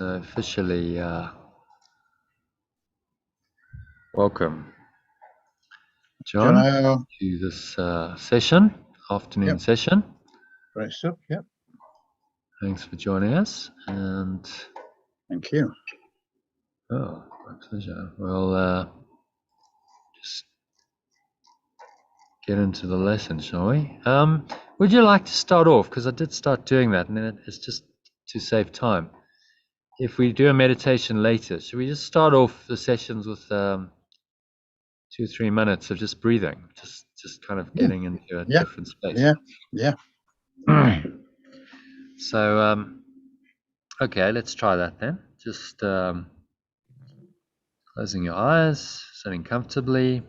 Officially welcome, John, to this afternoon session. Great stuff, yep. Thanks for joining us, and thank you. Oh, my pleasure. We'll just get into the lesson, shall we? Would you like to start off? Because I did start doing that, and then it's just to save time. If we do a meditation later, should we just start off the sessions with 2 or 3 minutes of just breathing, just kind of getting into a different space? Yeah. So, okay, let's try that then. Just closing your eyes, sitting comfortably,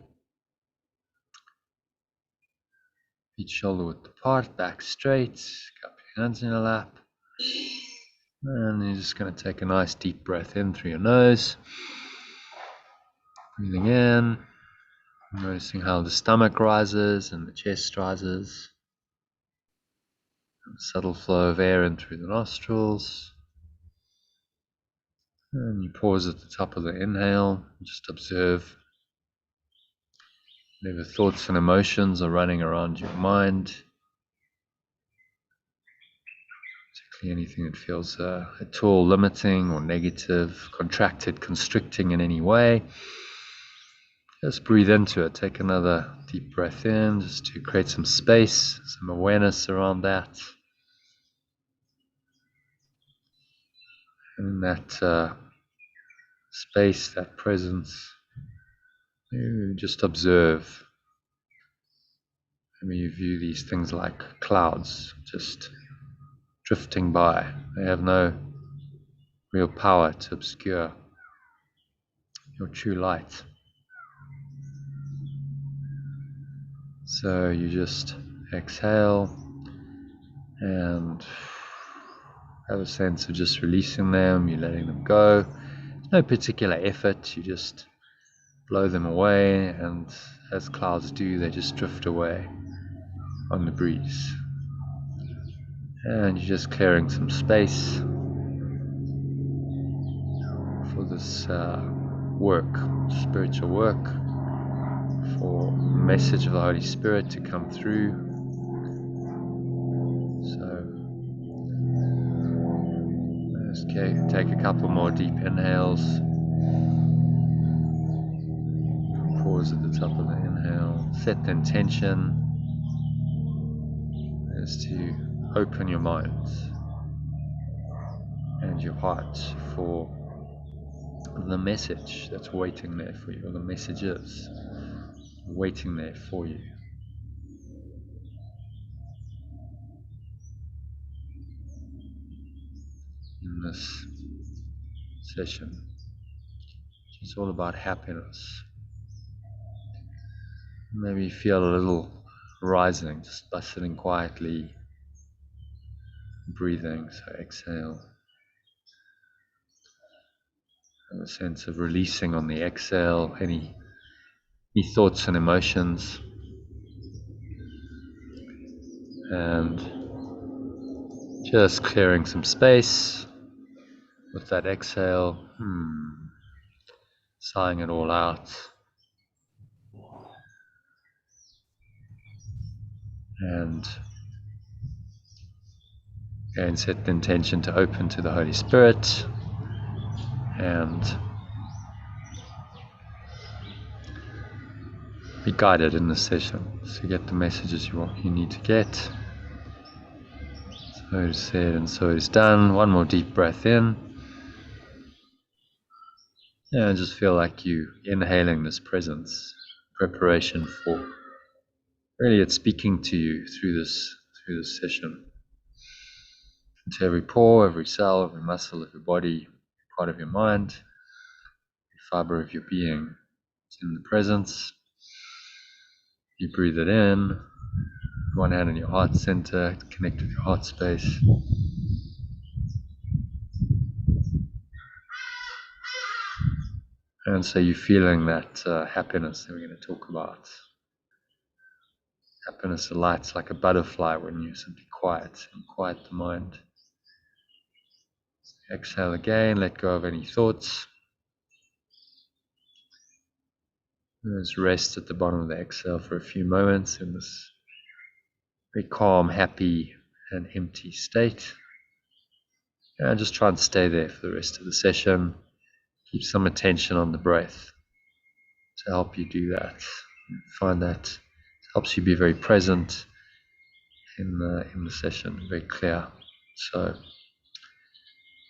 feet shoulder width apart, back straight, cup your hands in your lap. And you're just going to take a nice deep breath in through your nose. Breathing in, noticing how the stomach rises and the chest rises. A subtle flow of air in through the nostrils. And you pause at the top of the inhale. Just observe whatever thoughts and emotions are running around your mind. Particularly anything that feels at all limiting or negative, contracted, constricting in any way. Just breathe into it. Take another deep breath in just to create some space, some awareness around that. And that space, that presence, you just observe. Maybe you view these things like clouds, just drifting by. They have no real power to obscure your true light. So you just exhale and have a sense of just releasing them, you're letting them go. There's no particular effort, you just blow them away, and as clouds do, they just drift away on the breeze. And you're just clearing some space for this work, spiritual work, for the message of the Holy Spirit to come through. So just take a couple more deep inhales. Pause at the top of the inhale. Set the intention is to open your mind and your heart for the message that's waiting there for you, or the messages waiting there for you. In this session, it's all about happiness. Maybe feel a little rising just by sitting quietly, breathing. So exhale. Have a sense of releasing on the exhale any thoughts and emotions. And just clearing some space with that exhale. Sighing it all out. And again, set the intention to open to the Holy Spirit and be guided in this session to get the messages you need to get. So it is said and so it is done. One more deep breath in. And just feel like you inhaling this presence, preparation for really it's speaking to you through this session. Into every pore, every cell, every muscle of your body, part of your mind, every fiber of your being. It's in the presence. You breathe it in. One hand in your heart center, connect with your heart space. And so you're feeling that happiness that we're going to talk about. Happiness alights like a butterfly when you simply quiet the mind. Exhale again, let go of any thoughts. Just rest at the bottom of the exhale for a few moments in this very calm, happy, and empty state. And just try and stay there for the rest of the session. Keep some attention on the breath to help you do that. Find that helps you be very present in the session, very clear. So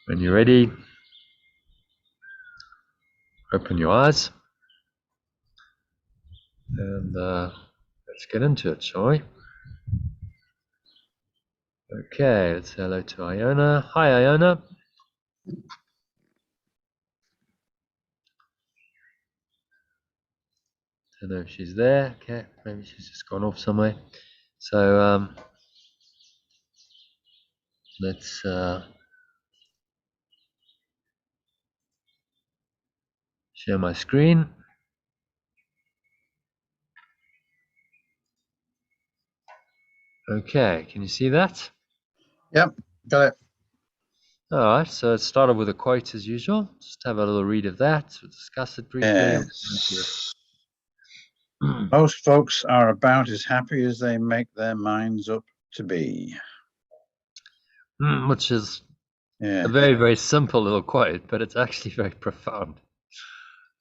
when you're ready, open your eyes and let's get into it, shall we? Okay, let's say hello to Iona. Hi, Iona. Don't know if she's there. Okay, maybe she's just gone off somewhere. So let's share my screen. Okay, can you see that? Yep, got it. All right, so let's start off with a quote as usual. Just have a little read of that. We'll discuss it briefly. Yes. Most folks are about as happy as they make their minds up to be. Which is Yeah. a very, very simple little quote, but it's actually very profound.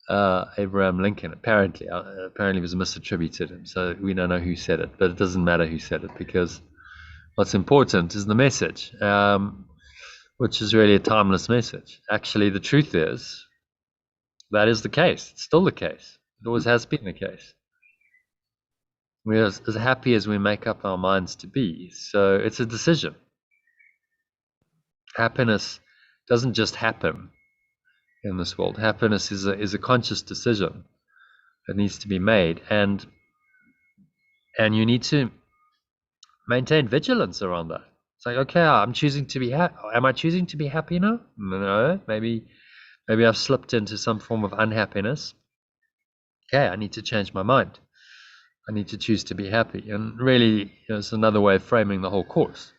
Abraham Lincoln apparently was misattributed him, so we don't know who said it, but it doesn't matter who said it, because what's important is the message, which is really a timeless message. Actually, the truth is that is the case. It's still the case. It always has been the case. We're as happy as we make up our minds to be. So it's a decision. Happiness doesn't just happen in this world. Happiness is a conscious decision that needs to be made, and you need to maintain vigilance around that. It's like, okay, I'm choosing to be happy. Am I choosing to be happy now? No, maybe I've slipped into some form of unhappiness. Okay, I need to change my mind. I need to choose to be happy. And really, it's another way of framing the whole course,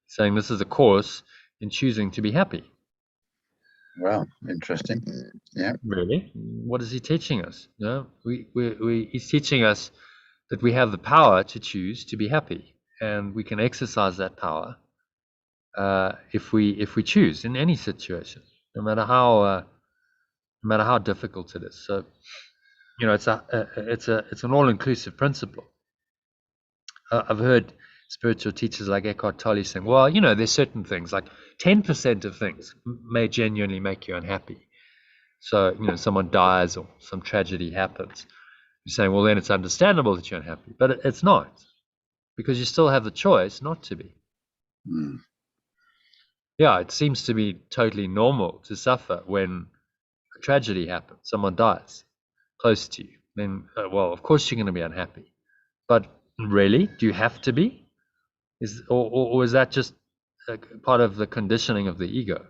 saying this is a course in choosing to be happy. Well, interesting. Yeah. Really? What is he teaching us? He's teaching us that we have the power to choose to be happy, and we can exercise that power if we choose in any situation, no matter how difficult it is. So, it's an all-inclusive principle. I've heard spiritual teachers like Eckhart Tolle saying, well, there's certain things, like 10% of things may genuinely make you unhappy. So, someone dies or some tragedy happens. You're saying, well, then it's understandable that you're unhappy. But it's not, because you still have the choice not to be. Yeah, it seems to be totally normal to suffer when a tragedy happens, someone dies close to you. Then, well, of course you're going to be unhappy. But really, do you have to be? Or is that just part of the conditioning of the ego,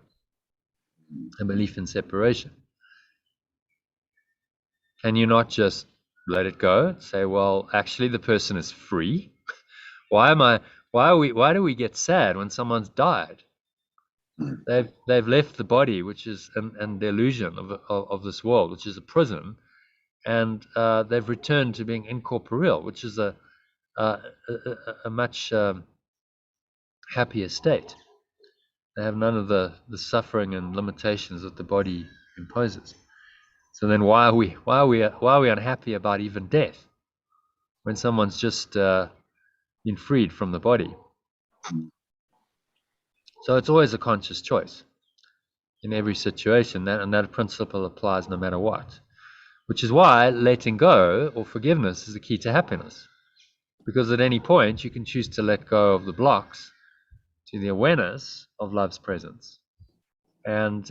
a belief in separation? Can you not just let it go? Say, well, actually, the person is free. Why do we get sad when someone's died? They've left the body, which is the illusion of this world, which is a prison, and they've returned to being incorporeal, which is a much happier state. They have none of the suffering and limitations that the body imposes. So then, why are we unhappy about even death when someone's just been freed from the body? So it's always a conscious choice in every situation, and that principle applies no matter what. Which is why letting go or forgiveness is the key to happiness, because at any point you can choose to let go of the blocks to the awareness of love's presence, and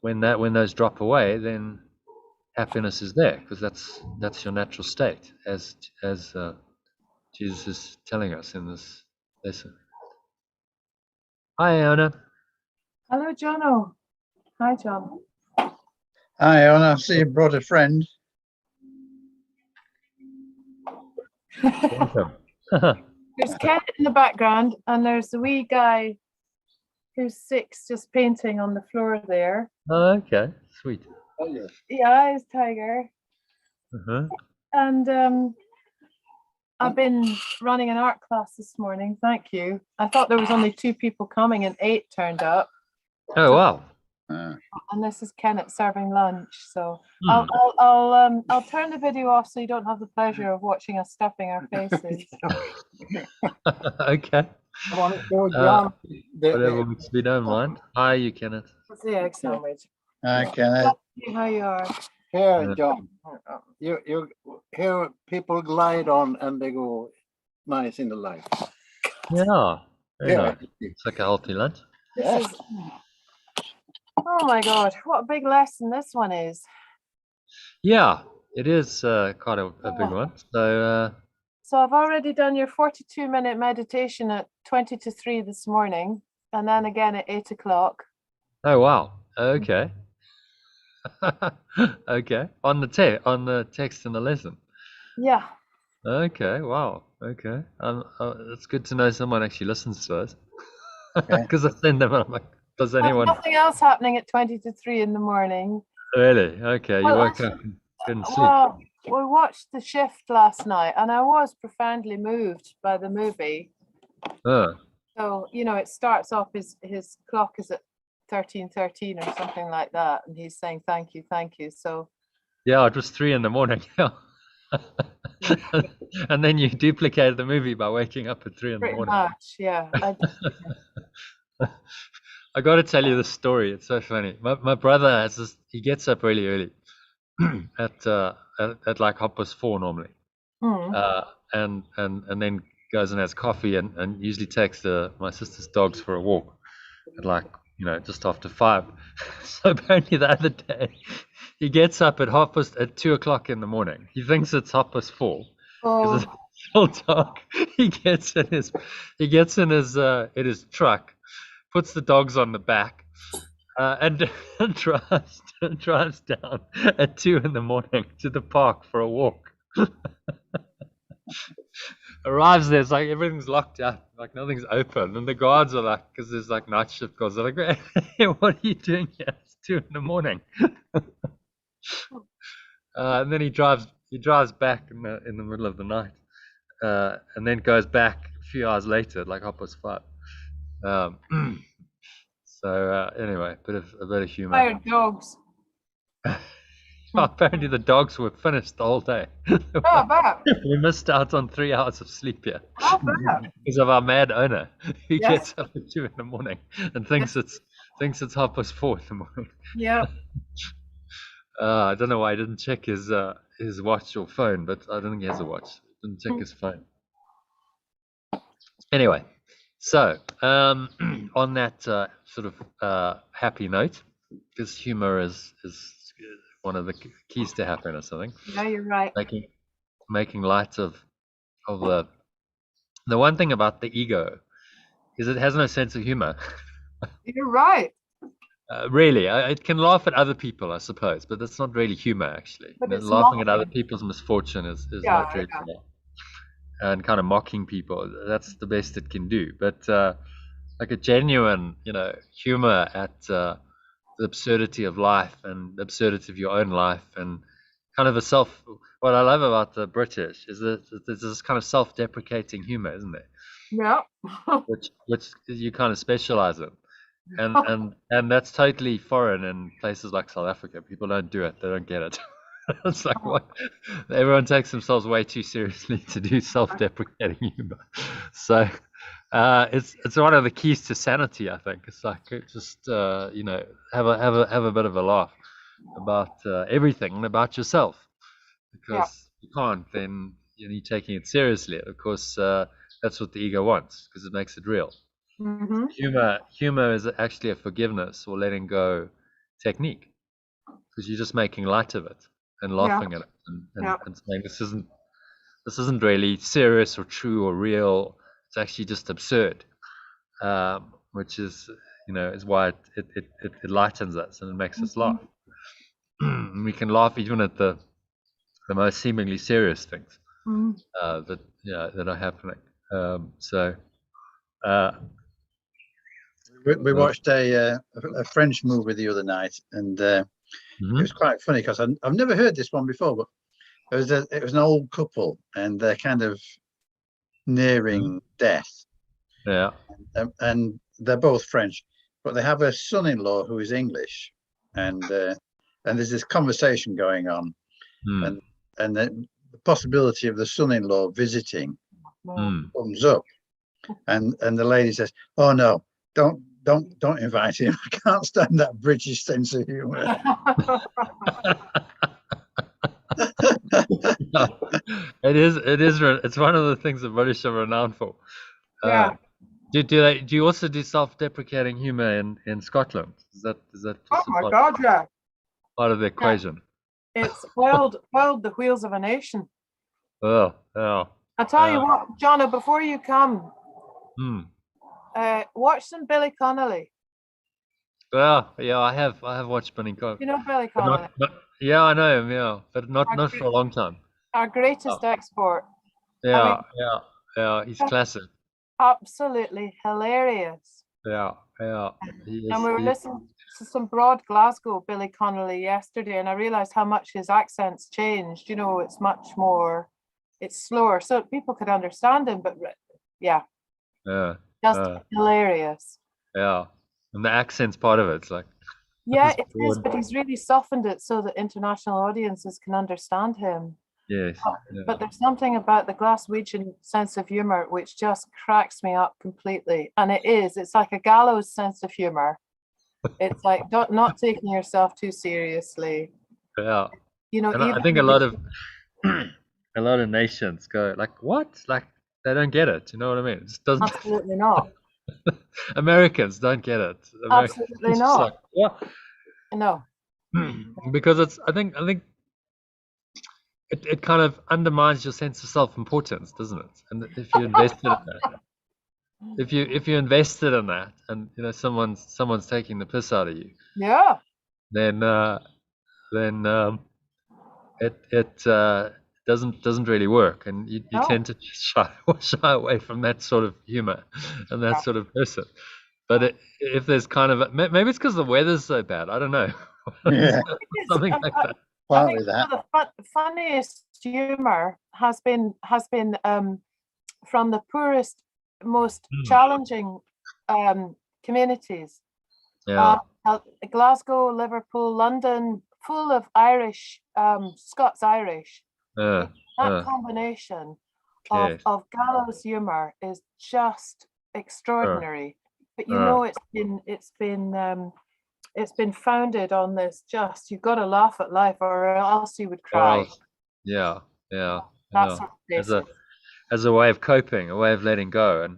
when those drop away, then happiness is there, because that's your natural state, as Jesus is telling us in this lesson. Hi, Anna. Hello, Jono. Hi, John. Hi, Anna. I see you brought a friend. Welcome. There's Ken in the background, and there's the wee guy who's 6, just painting on the floor there. Oh, okay, sweet. Yeah, he's Tiger. Uh-huh. And I've been running an art class this morning. Thank you. I thought there was only 2 people coming, and 8 turned up. Oh, wow. And this is Kenneth serving lunch. So Hmm. I'll turn the video off so you don't have the pleasure of watching us stuffing our faces. Okay. I want to show John Whatever makes me don't mind. Hi, you Kenneth. What's the egg sandwich? Okay. How you are? here, Yeah. John. You hear people glide on and they go nice in the life. Yeah. Very Yeah. nice. It's like a healthy lunch. Yes. Oh my God, what a big lesson this one is. Yeah, it is quite a big one. So I've already done your 42-minute meditation at 20 to 3 this morning, and then again at 8 o'clock. Oh, wow. Okay. Okay. On the text in the lesson. Yeah. Okay. Wow. Okay. It's good to know someone actually listens to us. Okay. Because I send them and I'm like, does There's anyone nothing else happening at 20 to 3 in the morning. really? Okay. You Well, woke up and couldn't sleep. Well, we watched The Shift last night, and I was profoundly moved by the movie. Oh. So, it starts off, his clock is at 13:13 or something like that, and he's saying thank you. So Yeah, it was 3 in the morning. And then you duplicated the movie by waking up at 3 in the pretty morning. much, yeah. I got to tell you this story. It's so funny. My brother has this. He gets up really early, at like 4:30 normally, and then goes and has coffee and usually takes my sister's dogs for a walk at like just after 5. So apparently the other day he gets up at 2 o'clock in the morning. He thinks it's 4:30 because it's still dark. He gets in his truck, puts the dogs on the back, and drives down at 2 in the morning to the park for a walk. Arrives there, it's like everything's locked up, like nothing's open, and the guards are like, because there's like night shift guards, they're like, hey, what are you doing here? It's 2 in the morning. And then he drives back in the middle of the night, and then goes back a few hours later, like 5:30. So anyway, a bit of humor. Tired dogs. Apparently the dogs were finished the whole day. Oh, bet. We missed out on 3 hours of sleep here Oh, bet. because of our mad owner who Yes. gets up at 2 in the morning and thinks it's 4:30 in the morning. Yeah. I don't know why he didn't check his watch or phone, but I don't think he has a watch. Didn't check his phone. Anyway, so on that sort of happy note, because humor is one of the keys to happiness, I think. Yeah, you're right. Making light of the one thing about the ego is it has no sense of humor. You're right. Really, it can laugh at other people, I suppose, but that's not really humor, actually. But it's Laughing at other mocking. people's misfortune is Yeah, not really yeah. humor. And kind of mocking people, that's the best it can do. But like a genuine, humor at the absurdity of life and the absurdity of your own life, and kind of what I love about the British is that there's this kind of self-deprecating humor, isn't there? Yeah. Which you kind of specialize in. And that's totally foreign in places like South Africa. People don't do it. They don't get it. It's like what everyone takes themselves way too seriously to do self-deprecating humor. So it's one of the keys to sanity, I think. It's like just have a bit of a laugh about everything and about yourself, because you can't, then you're taking it seriously. Of course, that's what the ego wants, because it makes it real. Mm-hmm. Humor is actually a forgiveness or letting go technique, because you're just making light of it and laughing at it and saying this isn't really serious or true or real. It's actually just absurd, which is is why it lightens us and it makes us laugh. We can laugh even at the most seemingly serious things that are happening. We watched a French movie the other night, and it was quite funny because I've never heard this one before. But it was an old couple, and they're kind of nearing death. Yeah. And they're both French, but they have a son-in-law who is English, and there's this conversation going on, and the possibility of the son-in-law visiting comes up, and the lady says, "Oh no, don't invite him. I can't stand that British sense of humor." It's one of the things the British are renowned for. Yeah. Do you also do self-deprecating humor in Scotland? Is that Oh my God, yeah. part of the equation? It's oiled the wheels of a nation. Oh, yeah. I tell you what, Johnno, before you come, watch some Billy Connolly. Yeah, I have watched Billy Connolly. You know Billy Connolly? Yeah, I know him. Yeah, but not for a long time. Our greatest export. Yeah, he's classic. Absolutely hilarious. Yeah. And we were listening to some broad Glasgow Billy Connolly yesterday, and I realized how much his accent's changed. You know, it's much more, it's slower, so people could understand him. But just hilarious. Yeah, and the accent's part of it. It's like it is, but he's really softened it so that international audiences can understand him. Yes. But there's something about the Glaswegian sense of humor which just cracks me up completely. And it's like a gallows sense of humor. It's like not taking yourself too seriously. Yeah. You know, and I think a lot of nations go like, what? Like they don't get it. You know what I mean? It just doesn't. Absolutely not. Americans don't get it. Absolutely not. Like, what? No. Because I think it kind of undermines your sense of self-importance, doesn't it? And if you invested in that, if you invested in that, and you know someone's taking the piss out of you, then it doesn't really work, and you tend to shy away from that sort of humor and that sort of person. But if there's kind of maybe it's because the weather's so bad, I don't know. Something like that. I think the funniest humor has been from the poorest, most challenging communities. Glasgow, Liverpool, London, full of Irish, Scots Irish. That combination of gallows humor is just extraordinary. But you know, it's been founded on this you've got to laugh at life or else you would cry. That's as a way of coping, a way of letting go, and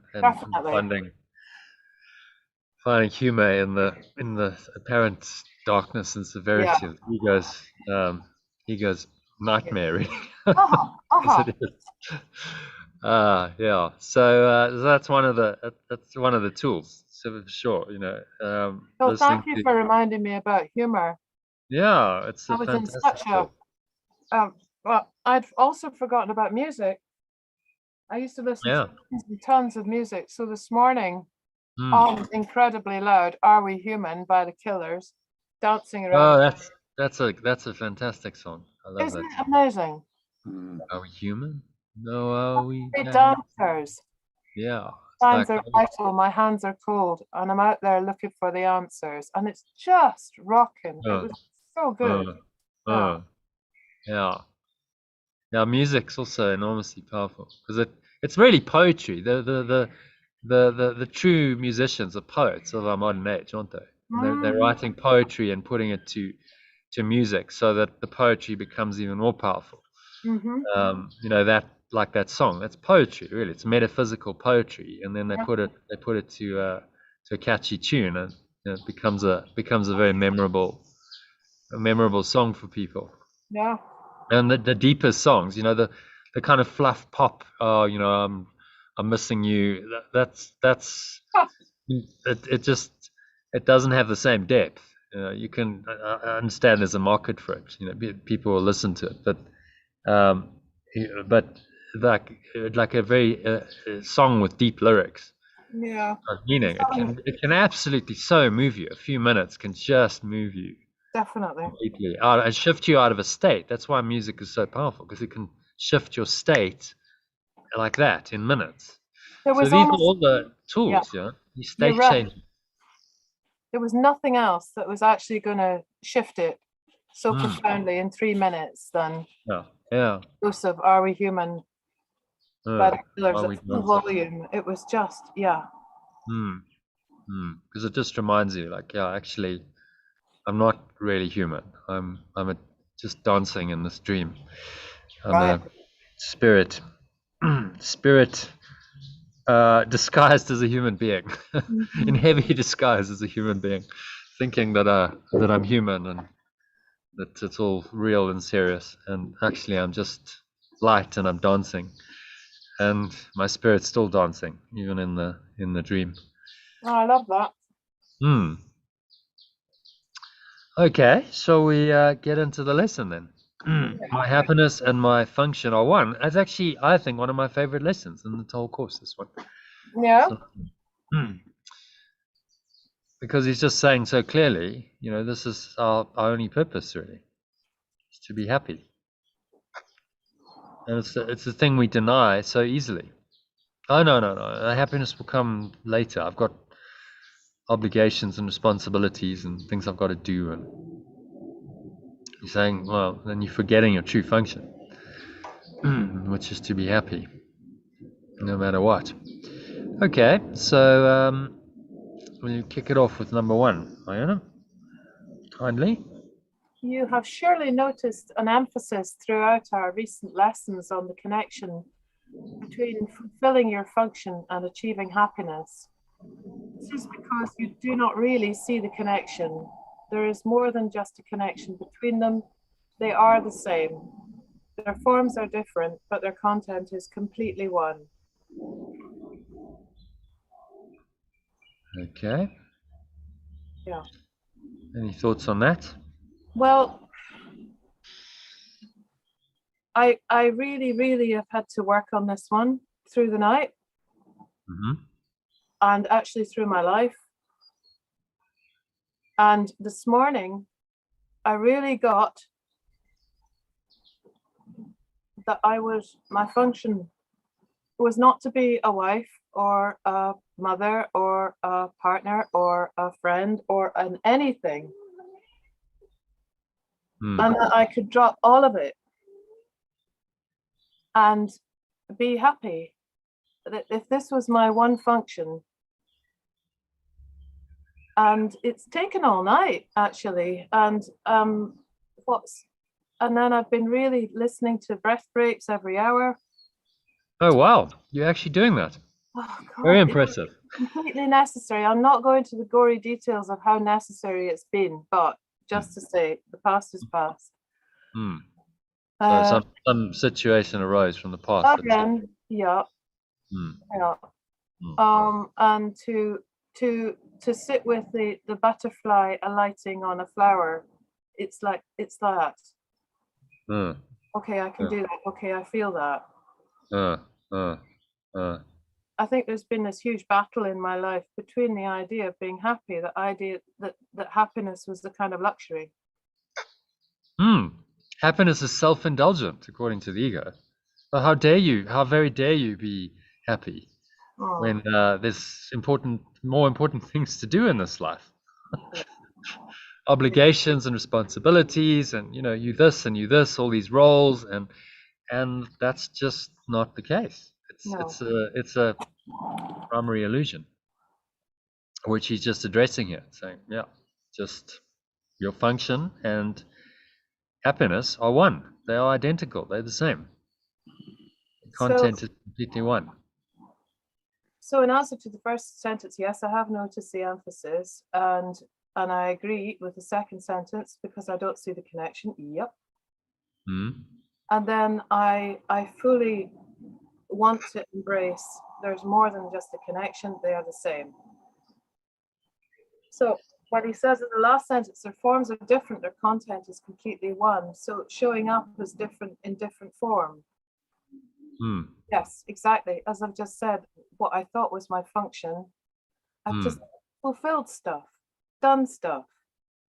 finding humor in the apparent darkness and severity of ego's nightmare, really. So that's one of the tools. So for sure, you know. So thank you for reminding me about humor. Yeah, it's I was in such a well, I'd also forgotten about music. I used to listen to tons of music. So this morning, on incredibly loud, "Are We Human" by the Killers, dancing around. Oh, that's a fantastic song. I love Isn't that. it amazing? Are we human? No, are we? Dancers. Yeah. Times are vital, my hands are cold, and I'm out there looking for the answers, and it's just rocking. It was so good. Yeah, music's also enormously powerful because it's really poetry. The true musicians are poets of our modern age, aren't they? They're writing poetry and putting it to music so that the poetry becomes even more powerful. You know, that song, that's poetry, really. It's metaphysical poetry, and then they put it to a catchy tune, and you know, it becomes a very memorable song for people. Yeah. And the deeper songs, you know, the kind of fluff pop, you know, I'm missing you. That's it doesn't have the same depth. You know, you can I understand there's a market for it. You know, people will listen to it, but like a very song with deep lyrics Yeah. Meaning, it can absolutely so move you. A few minutes can just move you Definitely. completely out and shift you out of a state. That's why music is so powerful, because it can shift your state like that in minutes. There So was these are almost, all the yeah, tools, these you're state right. changes. There was nothing else that was actually going to shift it so profoundly in 3 minutes than Joseph, Are We Human? Better Killers at full volume. It was just, because it just reminds you, like, actually, I'm not really human. I'm just dancing in this dream. I'm a spirit, disguised as a human being, in heavy disguise as a human being, thinking that I'm human and that it's all real and serious. And actually, I'm just light and I'm dancing, and my spirit's still dancing, even in the dream. Oh, I love that. Okay, so we get into the lesson then. My happiness and my function are one. That's actually, I think, one of my favorite lessons in the whole course, this one. Yeah. So, because he's just saying so clearly, this is our only purpose, really, is to be happy. And it's the thing we deny so easily. Oh, no. Happiness will come later. I've got obligations and responsibilities and things I've got to do. And you're saying, well, then you're forgetting your true function, which is to be happy, no matter what. Okay, so we'll kick it off with number 1, Iona, kindly. You have surely noticed an emphasis throughout our recent lessons on the connection between fulfilling your function and achieving happiness. This is because you do not really see the connection. There is more than just a connection between them. They are the same. Their forms are different, but their content is completely one. Okay. Yeah. Any thoughts on that? Well, I really, really have had to work on this one through the night and actually through my life. And this morning, I really got that my function was not to be a wife or a mother or a partner or a friend or an anything. And that I could drop all of it and be happy. That if this was my one function, and it's taken all night actually, and then I've been really listening to breath breaks every hour. Oh wow, you're actually doing that. Oh, God, very impressive. Completely necessary. I'm not going to the gory details of how necessary it's been, but just to say the past is past. So some situation arose from the past. Again, yeah. And to sit with the butterfly alighting on a flower, it's that. Okay, I can do that. Okay, I feel that. I think there's been this huge battle in my life between the idea of being happy, the idea that happiness was the kind of luxury. Happiness is self-indulgent, according to the ego. So how very dare you be happy when there's more important things to do in this life. Obligations and responsibilities, and you this and you this, all these roles, and that's just not the case. It's a primary illusion, which he's just addressing here, saying, just your function and happiness are one. They are identical. They're the same. The content is completely one. So in answer to the first sentence, yes, I have noticed the emphasis, and I agree with the second sentence because I don't see the connection. Yep. And then I fully want to embrace there's more than just a connection. They are the same. So what he says in the last sentence, their forms are different, their content is completely one. So showing up is different in different form. Yes, exactly. As I've just said, what I thought was my function, I've just fulfilled stuff, done stuff.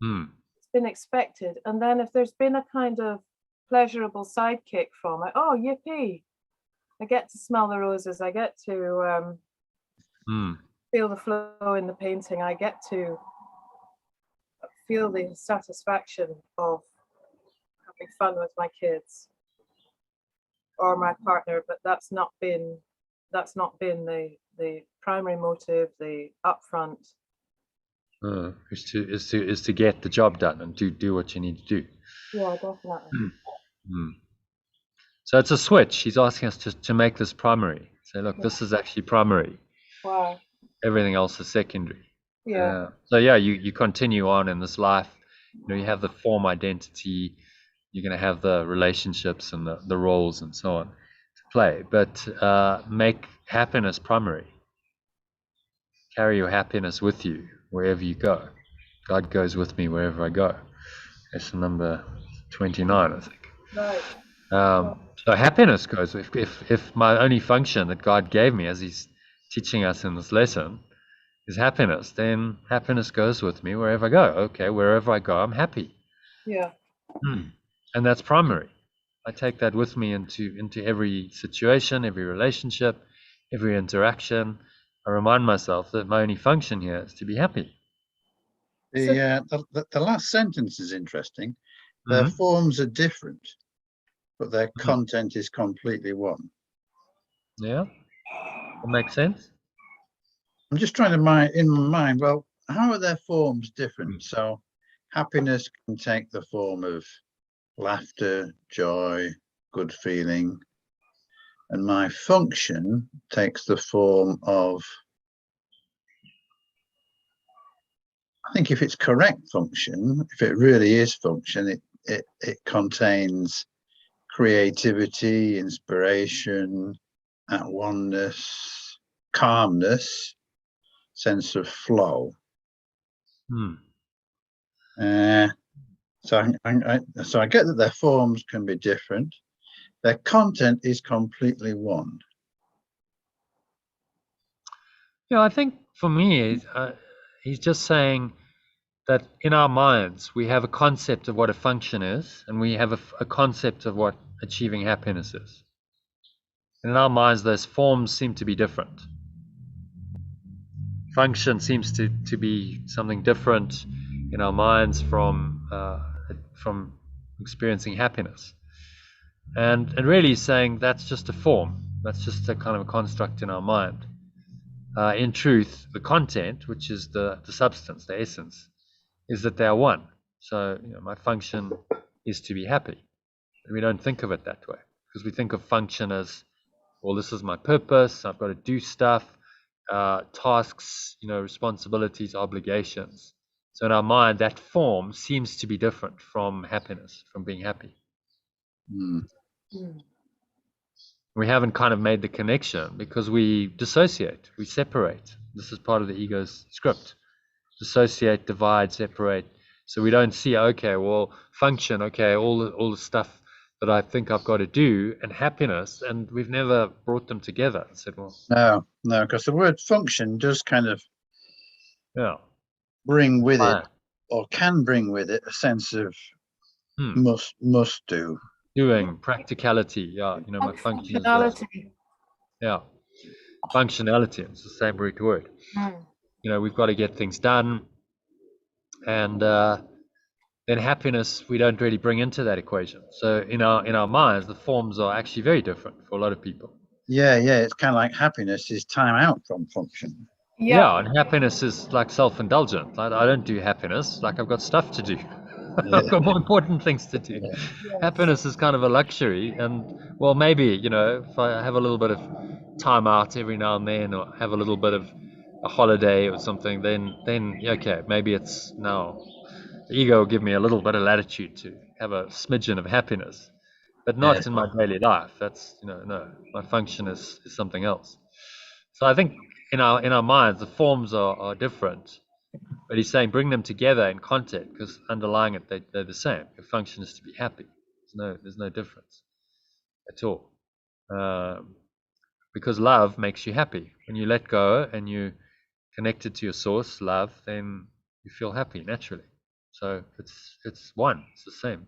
It's been expected. And then if there's been a kind of pleasurable sidekick from it, oh, yippee. I get to smell the roses. I get to feel the flow in the painting. I get to feel the satisfaction of having fun with my kids or my partner, but that's not been the primary motive, the upfront. Is to get the job done and do what you need to do. Yeah, definitely. So it's a switch. He's asking us to make this primary. Say, look, this is actually primary. Wow. Everything else is secondary. Yeah. So yeah, you continue on in this life. You have the form identity. You're going to have the relationships and the roles and so on to play. But make happiness primary. Carry your happiness with you wherever you go. God goes with me wherever I go. That's number 29, I think. Right. So happiness goes. If my only function that God gave me, as He's teaching us in this lesson, is happiness, then happiness goes with me wherever I go. Okay, wherever I go, I'm happy. Yeah. And that's primary. I take that with me into every situation, every relationship, every interaction. I remind myself that my only function here is to be happy. The last sentence is interesting. Their forms are different, but their content is completely one. Yeah, that makes sense. I'm just trying to in my mind, well, how are their forms different? So happiness can take the form of laughter, joy, good feeling. And my function takes the form of, I think if it's correct function, if it really is function, it contains creativity, inspiration, at oneness, calmness, sense of flow. So I get that their forms can be different. Their content is completely one. Yeah, I think for me, he's just saying that in our minds, we have a concept of what a function is, and we have a concept of what achieving happiness is. And in our minds, those forms seem to be different. Function seems to be something different in our minds from experiencing happiness. And really saying that's just a form. That's just a kind of a construct in our mind. In truth, the content, which is the substance, the essence, is that they are one. So my function is to be happy. And we don't think of it that way because we think of function as, well, this is my purpose. I've got to do stuff, tasks, responsibilities, obligations. So in our mind, that form seems to be different from happiness, from being happy. We haven't kind of made the connection because we dissociate, we separate. This is part of the ego's script. Dissociate, divide, separate. So we don't see, okay, well, function, okay, all the stuff that I think I've got to do, and happiness, and we've never brought them together and said, well, no, because the word function does kind of bring with it, or can bring with it, a sense of must do. Doing, practicality, my function is functionality. It's the same root word. We've got to get things done, and then happiness we don't really bring into that equation. So in our minds, the forms are actually very different for a lot of people. It's kind of like happiness is time out from function. And happiness is like self-indulgent. I don't do happiness, like I've got stuff to do. I've got more important things to do. Happiness is kind of a luxury, and well, maybe if I have a little bit of time out every now and then, or have a little bit of a holiday or something, then okay, maybe it's now the ego will give me a little bit of latitude to have a smidgen of happiness, but not in my daily life. That's no, my function is something else. So I think in our minds the forms are different, but he's saying bring them together in content, because underlying it they're the same. Your function is to be happy. There's no difference at all. because love makes you happy. When you let go and you connected to your source, love, then you feel happy naturally. So it's one. It's the same.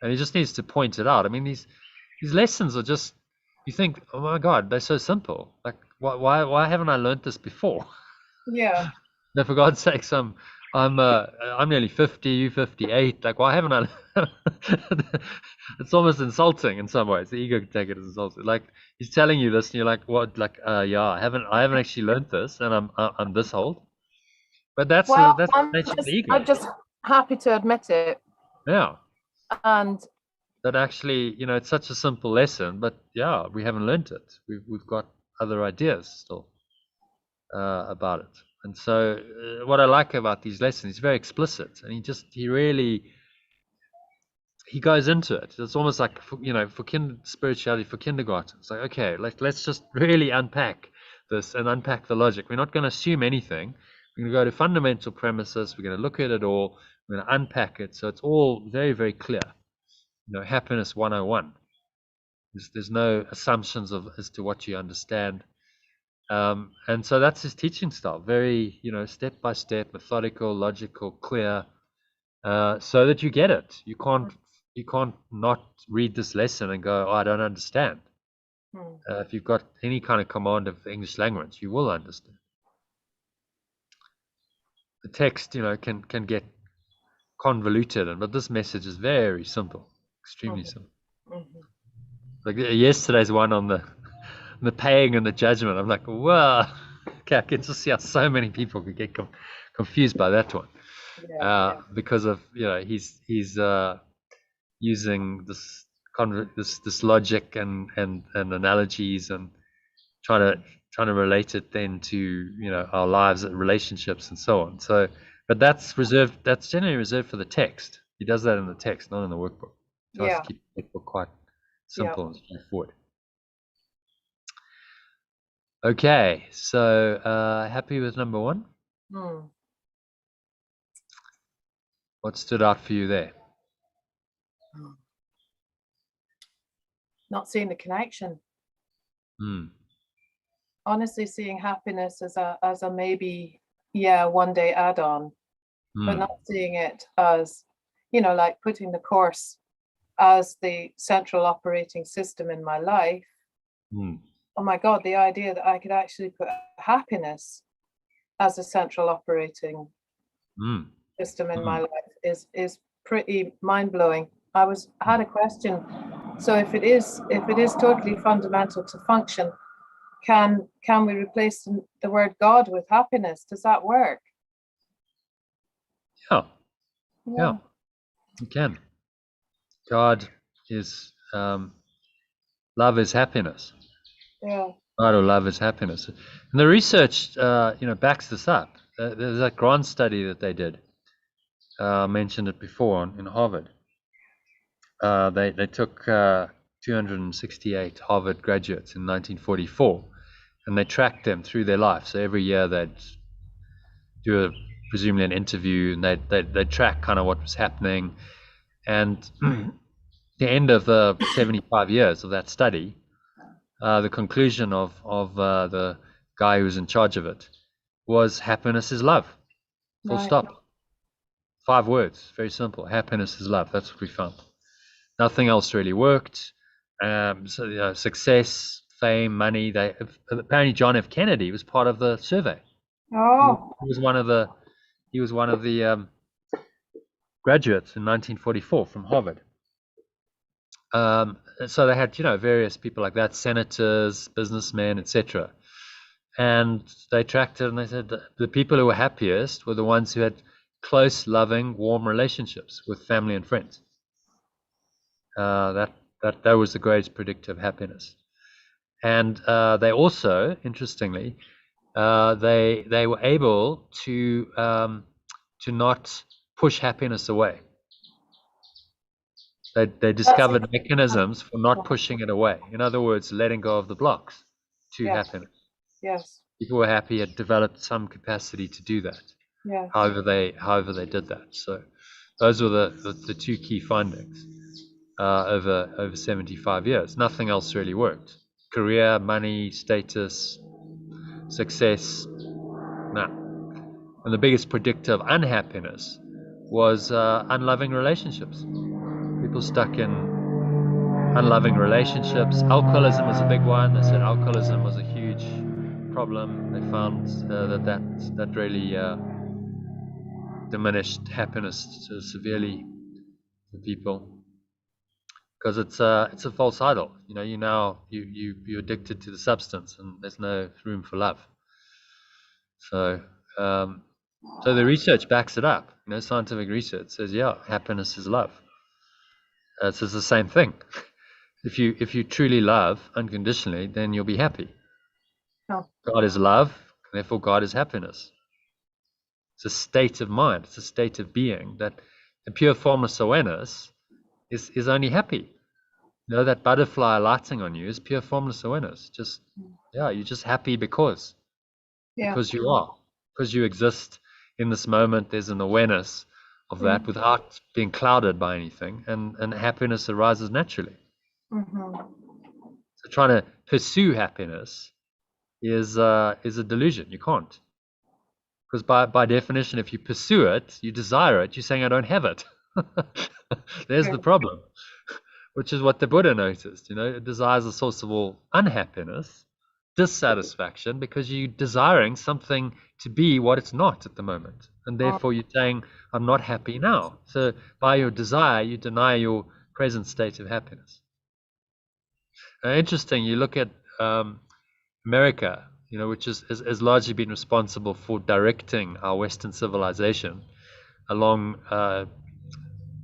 And he just needs to point it out. I mean, these lessons are just, you think, oh my God, they're so simple. Like, why haven't I learned this before? Yeah. No, for God's sakes, I'm nearly 50, you 58. Like, why haven't I? It's almost insulting in some ways. The ego can take it as insulting. Like, he's telling you this, and you're like, what? Like, yeah, I haven't actually learned this, and I'm this old. But that's the nature of the ego. I'm just happy to admit it. Yeah. And that actually, it's such a simple lesson, but yeah, we haven't learned it. We've got other ideas still about it. And so what I like about these lessons, he's very explicit, and he goes into it. It's almost like, for spirituality for kindergarten. It's like, okay, let's just really unpack this and unpack the logic. We're not going to assume anything. We're going to go to fundamental premises. We're going to look at it all. We're going to unpack it. So it's all very, very clear. Happiness 101. There's no assumptions as to what you understand. And so that's his teaching style. Very, step by step, methodical, logical, clear, so that you get it. You can't not read this lesson and go, oh, I don't understand. If you've got any kind of command of the English language, you will understand. The text, can get convoluted, but this message is very simple, extremely simple. Like yesterday's one on the paying and the judgment. I'm like, wow, okay, I can just see how so many people could get confused by that one, because of he's using this logic and analogies and trying to relate it then to our lives and relationships and so on. So, but that's generally reserved for the text. He does that in the text, not in the workbook. He tries to keep the workbook quite simple and straightforward. Okay, so happy with number one? What stood out for you there? Not seeing the connection. Honestly, seeing happiness as a maybe, one day add-on, but not seeing it as, like putting the course as the central operating system in my life. Oh my God, the idea that I could actually put happiness as a central operating system in my life is pretty mind-blowing. I had a question. So if it is totally fundamental to function, can we replace the word God with happiness? Does that work? Yeah, you can. God is love is happiness. Yeah. God or love is happiness. And the research, backs this up. There's that grand study that they did. I mentioned it before in Harvard. They took 268 Harvard graduates in 1944, and they tracked them through their life. So every year they'd do presumably an interview, and they'd track kind of what was happening. And the end of the 75 years of that study, the conclusion of the guy who was in charge of it was happiness is love. Full stop. 5 words, very simple. Happiness is love. That's what we found. Nothing else really worked. So success, fame, money. Apparently John F. Kennedy was part of the survey. Oh. He was one of the graduates in 1944 from Harvard. So they had various people like that, senators, businessmen, etc. And they tracked it, and they said the people who were happiest were the ones who had close, loving, warm relationships with family and friends. That was the greatest predictor of happiness. And they also, interestingly, they were able to not push happiness away. They discovered mechanisms for not pushing it away. In other words, letting go of the blocks to happiness. Yes. People were happy, had developed some capacity to do that. Yes. However they did that. So those were the two key findings. over 75 years. Nothing else really worked. Career, money, status, success, nah. And the biggest predictor of unhappiness was unloving relationships. People stuck in unloving relationships. Alcoholism was a big one. They said alcoholism was a huge problem. They found that really diminished happiness severely for people, because it's a false idol. You're addicted to the substance, and there's no room for love. So the research backs it up. Scientific research says, yeah, happiness is love. It's the same thing. If you truly love unconditionally, then you'll be happy. Oh. God is love, therefore God is happiness. It's a state of mind. It's a state of being that a pure formless awareness is only happy. That butterfly alighting on you is pure formless awareness. You're just happy because you are, because you exist in this moment. There's an awareness of that without being clouded by anything, and happiness arises naturally. So trying to pursue happiness is a delusion. You can't, because by definition, if you pursue it, you desire it, you're saying I don't have it. There's the problem, which is what the Buddha noticed. Desire is a source of all unhappiness, dissatisfaction, because you're desiring something to be what it's not at the moment, and therefore you're saying I'm not happy now. So by your desire, you deny your present state of happiness. Interesting. You look at America, which has largely been responsible for directing our Western civilization along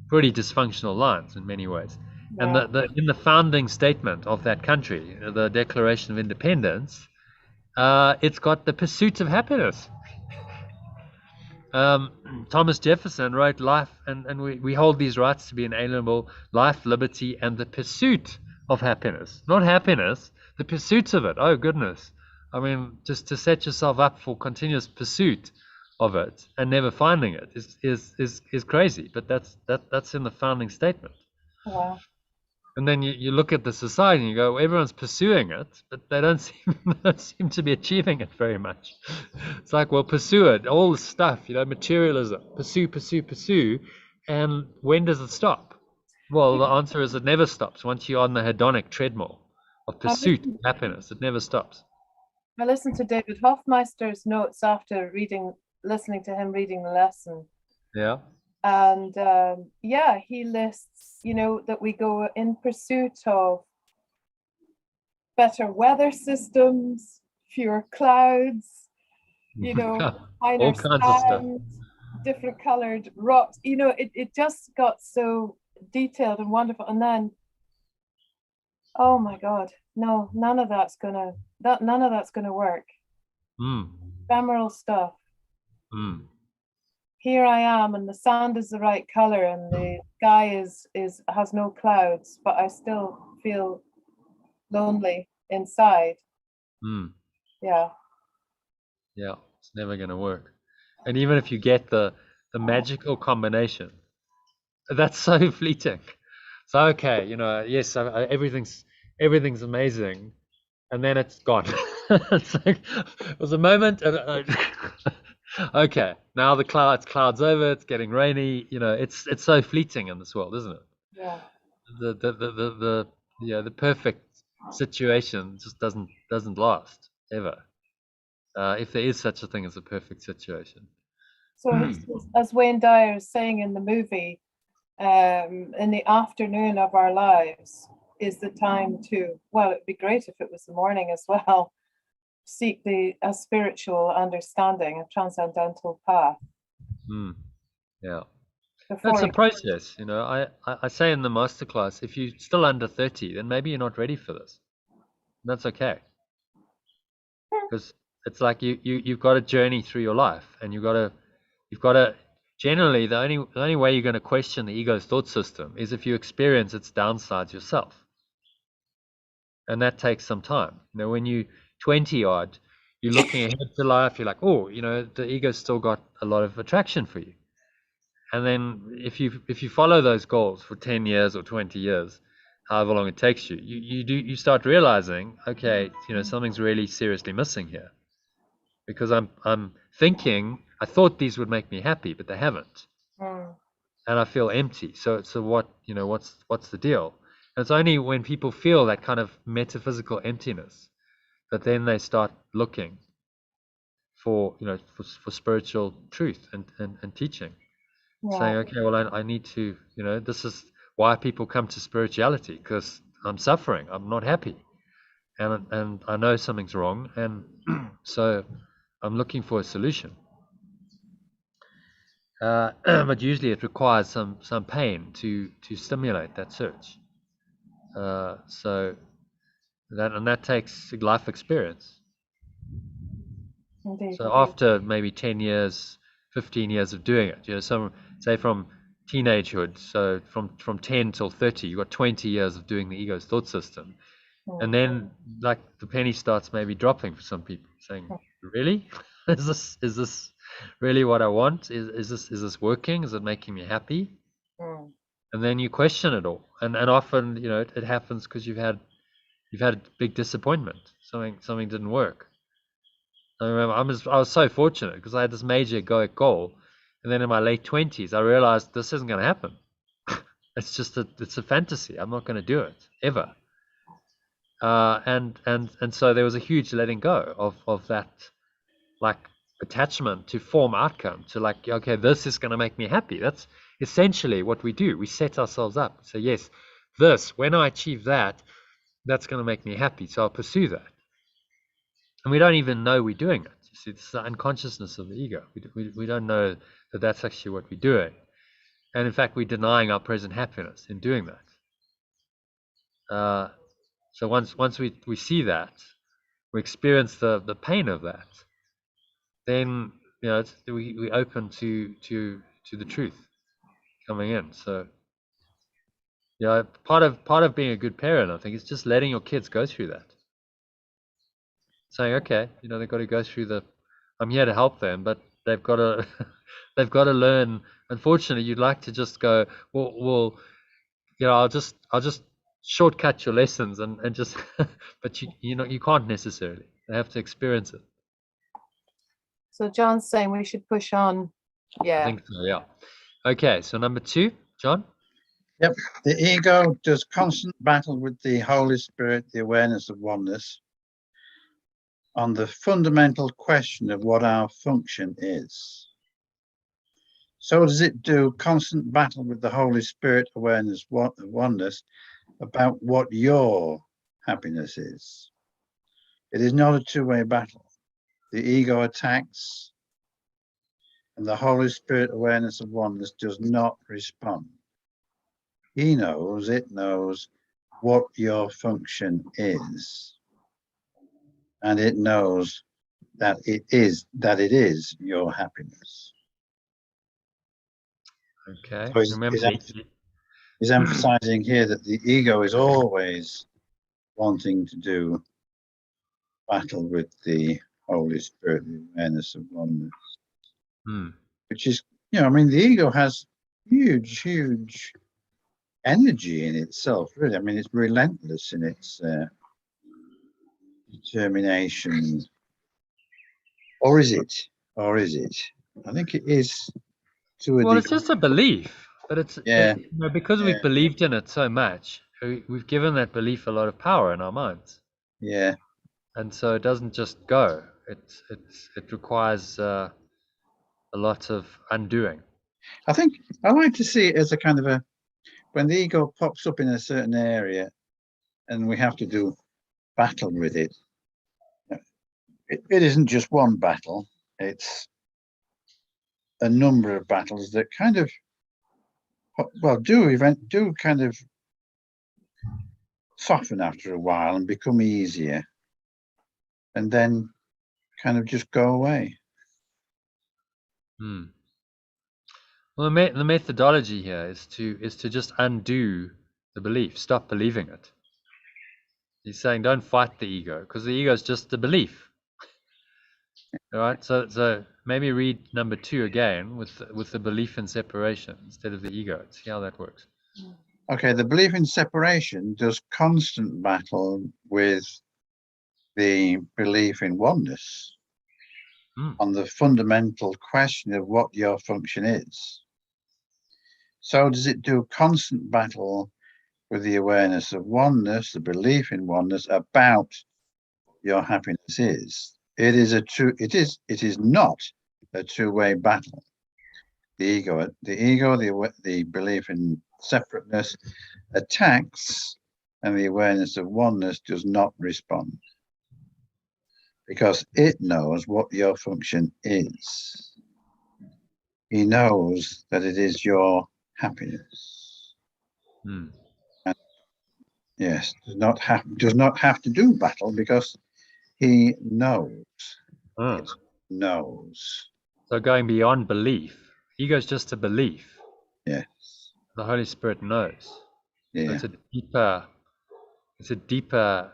pretty dysfunctional lines in many ways. And in the founding statement of that country, the Declaration of Independence, it's got the pursuit of happiness. Thomas Jefferson wrote life, and we hold these rights to be inalienable: life, liberty, and the pursuit of happiness. Not happiness, the pursuit of it. Oh goodness. I mean, just to set yourself up for continuous pursuit of it and never finding it is crazy. But that's in the founding statement. Wow. And then you look at the society and you go, well, everyone's pursuing it, but they don't seem to be achieving it very much. It's like, well, pursue it, all the stuff, materialism, pursue, and when does it stop? Well, the answer is it never stops. Once you're on the hedonic treadmill of pursuit of happiness, it never stops. I listened to David Hoffmeister's notes after listening to him reading the lesson. Yeah. And he lists, that we go in pursuit of better weather systems, fewer clouds, all kinds of stuff, different colored rocks. It just got so detailed and wonderful. And then, oh my God, no, none of that's gonna work. Ephemeral stuff. Here I am, and the sand is the right color, and the sky has no clouds, but I still feel lonely inside. Yeah, it's never going to work. And even if you get the magical combination, that's so fleeting. So okay, yes, everything's amazing, and then it's gone. It's like it was a moment, and okay, now the clouds over, it's getting rainy. It's so fleeting in this world, isn't it? Yeah. The perfect situation just doesn't last ever. If there is such a thing as a perfect situation. So as Wayne Dyer is saying in the movie, in the afternoon of our lives is the time to, well, it'd be great if it was the morning as well, seek a spiritual understanding, a transcendental path. Yeah. That's a process, I say in the masterclass, if you're still under 30, then maybe you're not ready for this. And that's okay. Because it's like you've got to journey through your life, and you've got to generally the only way you're going to question the ego's thought system is if you experience its downsides yourself. And that takes some time. When you 20 odd, you're looking ahead to life, you're like, oh, the ego's still got a lot of attraction for you. And then if you follow those goals for 10 years or 20 years, however long it takes you, you start realizing, okay, something's really seriously missing here, because I'm thinking I thought these would make me happy, but they haven't, and I feel empty. So what what's the deal? And it's only when people feel that kind of metaphysical emptiness that then they start looking for for spiritual truth and teaching. Saying, okay, well, I need to, this is why people come to spirituality, because I'm suffering, I'm not happy, and I know something's wrong, and so I'm looking for a solution. But usually it requires some pain to stimulate that search. So that takes life experience. Indeed. So after maybe 10 years, 15 years of doing it, say from teenagehood, so from 10 till 30, you've got 20 years of doing the ego's thought system. And then like the penny starts maybe dropping for some people, saying, really? Is this really what I want? Is this working? Is it making me happy? And then you question it all. And often, it happens because you've had a big disappointment. Something didn't work. I remember I was so fortunate because I had this major egoic goal, and then in my late 20s I realized this isn't going to happen. It's a fantasy. I'm not going to do it ever. And so there was a huge letting go of that, like, attachment to form outcome, to like, okay, this is going to make me happy. That's essentially what we do. We set ourselves up. So yes, when I achieve that, that's going to make me happy. So I'll pursue that. And we don't even know we're doing it. You see, it's the unconsciousness of the ego. We don't know that that's actually what we're doing. And in fact, we're denying our present happiness in doing that. So once we see that, we experience the pain of that, then we open to the truth coming in. So part of being a good parent, I think, is just letting your kids go through that. Saying, okay, they've got to go through I'm here to help them, but they've got to they've got to learn. Unfortunately, you'd like to just go, well, I'll just shortcut your lessons and just but you can't necessarily. They have to experience it. So John's saying we should push on. Yeah. I think so, yeah. Okay, so number 2, John? Yep. The ego does constant battle with the Holy Spirit, the awareness of oneness, on the fundamental question of what our function is. So does it do constant battle with the Holy Spirit, awareness, oneness, about what your happiness is. It is not a two-way battle. The ego attacks, and the Holy Spirit, awareness of oneness, does not respond. It knows what your function is. And it knows that it is your happiness. Okay. So he's emphasizing here that the ego is always wanting to do battle with the Holy Spirit, the awareness of oneness. Which is, the ego has huge energy in itself, really. It's relentless in its determination. Or is it? I think it is to a degree. It's just a belief, but it's because we've believed in it so much, we've given that belief a lot of power in our minds. Yeah. And so it doesn't just go. It requires a lot of undoing. I think I like to see it as a kind of when the ego pops up in a certain area and we have to do battle with it. It isn't just one battle, it's a number of battles that kind of, do kind of soften after a while and become easier, and then kind of just go away. Well, the methodology here is to just undo the belief, stop believing it. He's saying don't fight the ego, because the ego is just a belief. All right, so maybe read number 2 again with the belief in separation instead of the ego. See how that works. Okay, the belief in separation does constant battle with the belief in oneness on the fundamental question of what your function is. So does it do constant battle with the awareness of oneness, the belief in oneness about your happiness is? It is not a two-way battle. The belief in separateness attacks, and the awareness of oneness does not respond, because it knows what your function is. He knows that it is your happiness. And yes, does not have to do battle, because he knows. It knows. So going beyond belief, ego is just a belief. Yes. The Holy Spirit knows. Yeah. So it's a deeper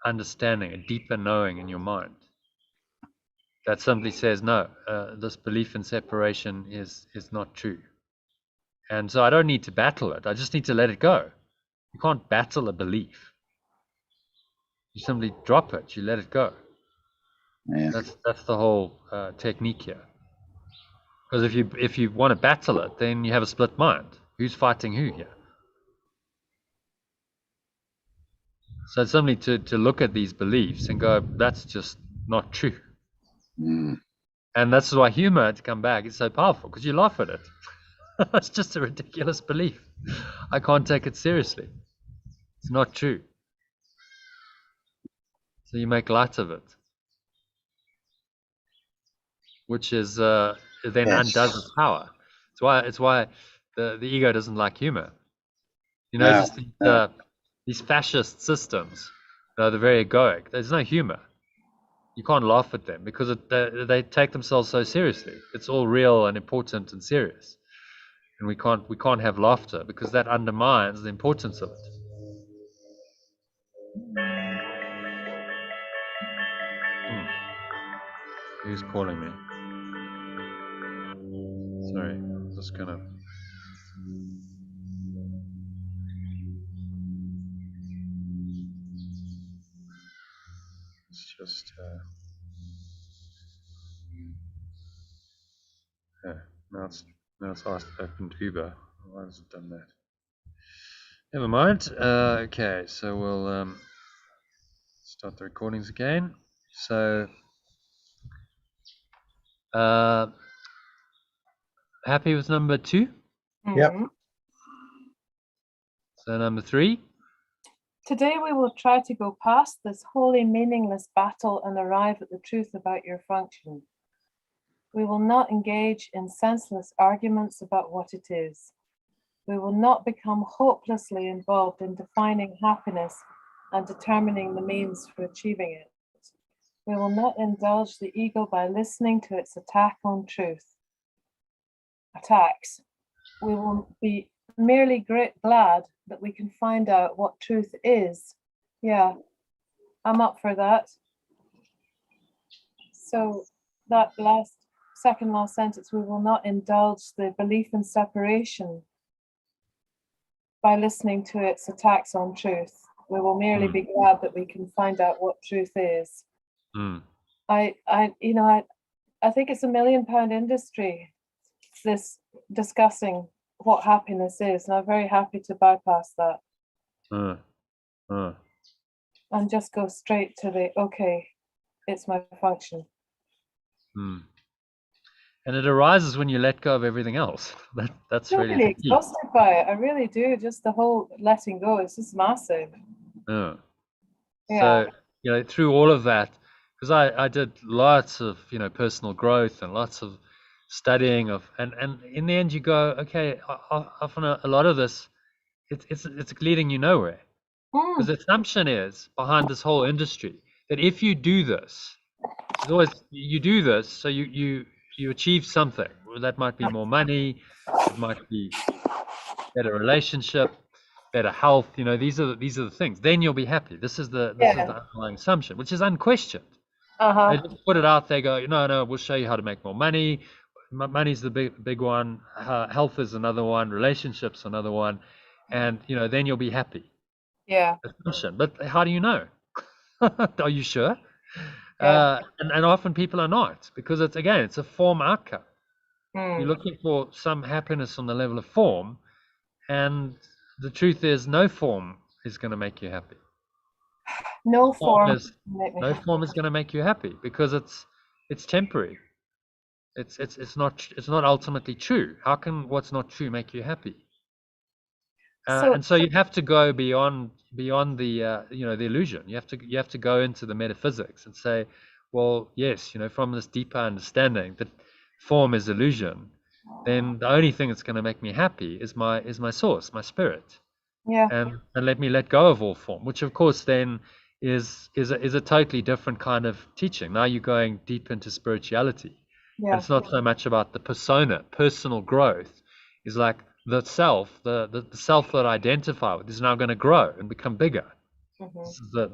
understanding, a deeper knowing in your mind that simply says, no, this belief in separation is not true. And so I don't need to battle it. I just need to let it go. You can't battle a belief. You simply drop it. You let it go. Yeah. That's the whole technique here. Because if you want to battle it, then you have a split mind. Who's fighting who here? So it's simply to look at these beliefs and go, that's just not true. And that's why humor, to come back, is so powerful, because you laugh at it. It's just a ridiculous belief. I can't take it seriously. It's not true. So you make light of it, which is then undoes its power. It's why the ego doesn't like humor. You know, these fascist systems, they're very egoic. There's no humor. You can't laugh at them because they take themselves so seriously. It's all real and important and serious, and we can't have laughter because that undermines the importance of it. Who's calling me? Sorry, I'm just gonna. It's just. Now it's asked opened Uber. Why has it done that? Never mind. Okay, so we'll start the recordings again. So, happy with number 2? Yep. So number 3. Today we will try to go past this wholly meaningless battle and arrive at the truth about your function. We will not engage in senseless arguments about what it is. We will not become hopelessly involved in defining happiness and determining the means for achieving it. We will not indulge the ego by listening to its attack on truth. Attacks. We will be merely glad that we can find out what truth is. Yeah, I'm up for that. So that second last sentence, we will not indulge the belief in separation by listening to its attacks on truth. We will merely be glad that we can find out what truth is. I think it's £1 million industry, this discussing what happiness is, and I'm very happy to bypass that and just go straight to okay, it's my function. And it arises when you let go of everything else. That's really the key. Exhausted by it. I really do. Just the whole letting go is just massive. So through all of that, because I did lots of personal growth and lots of studying of, and in the end you go, okay, often a lot of this it's leading you nowhere, because the assumption is behind this whole industry that if you do this, there's always you do this so you achieve something. That might be more money, it might be better relationship, better health. These are the things. Then you'll be happy. This is the underlying assumption, which is unquestioned. Uh-huh. They just put it out there, go, no, we'll show you how to make more money. Money's the big one. Health is another one. Relationships another one. And, then you'll be happy. Yeah. But how do you know? Are you sure? Yeah. And often people are not, because it's a form outcome. You're looking for some happiness on the level of form, and the truth is no form is going to make you happy. No form is going to make you happy, because it's temporary. It's not ultimately true. How can what's not true make you happy? And so you have to go beyond the the illusion. You have to go into the metaphysics and say, well, yes, from this deeper understanding that form is illusion, then the only thing that's going to make me happy is my source, my spirit. Yeah. And let me let go of all form, which of course then is a totally different kind of teaching. Now you're going deep into spirituality. Yeah. And it's not so much about the persona. Personal growth is like the self, the self that I identify with is now going to grow and become bigger.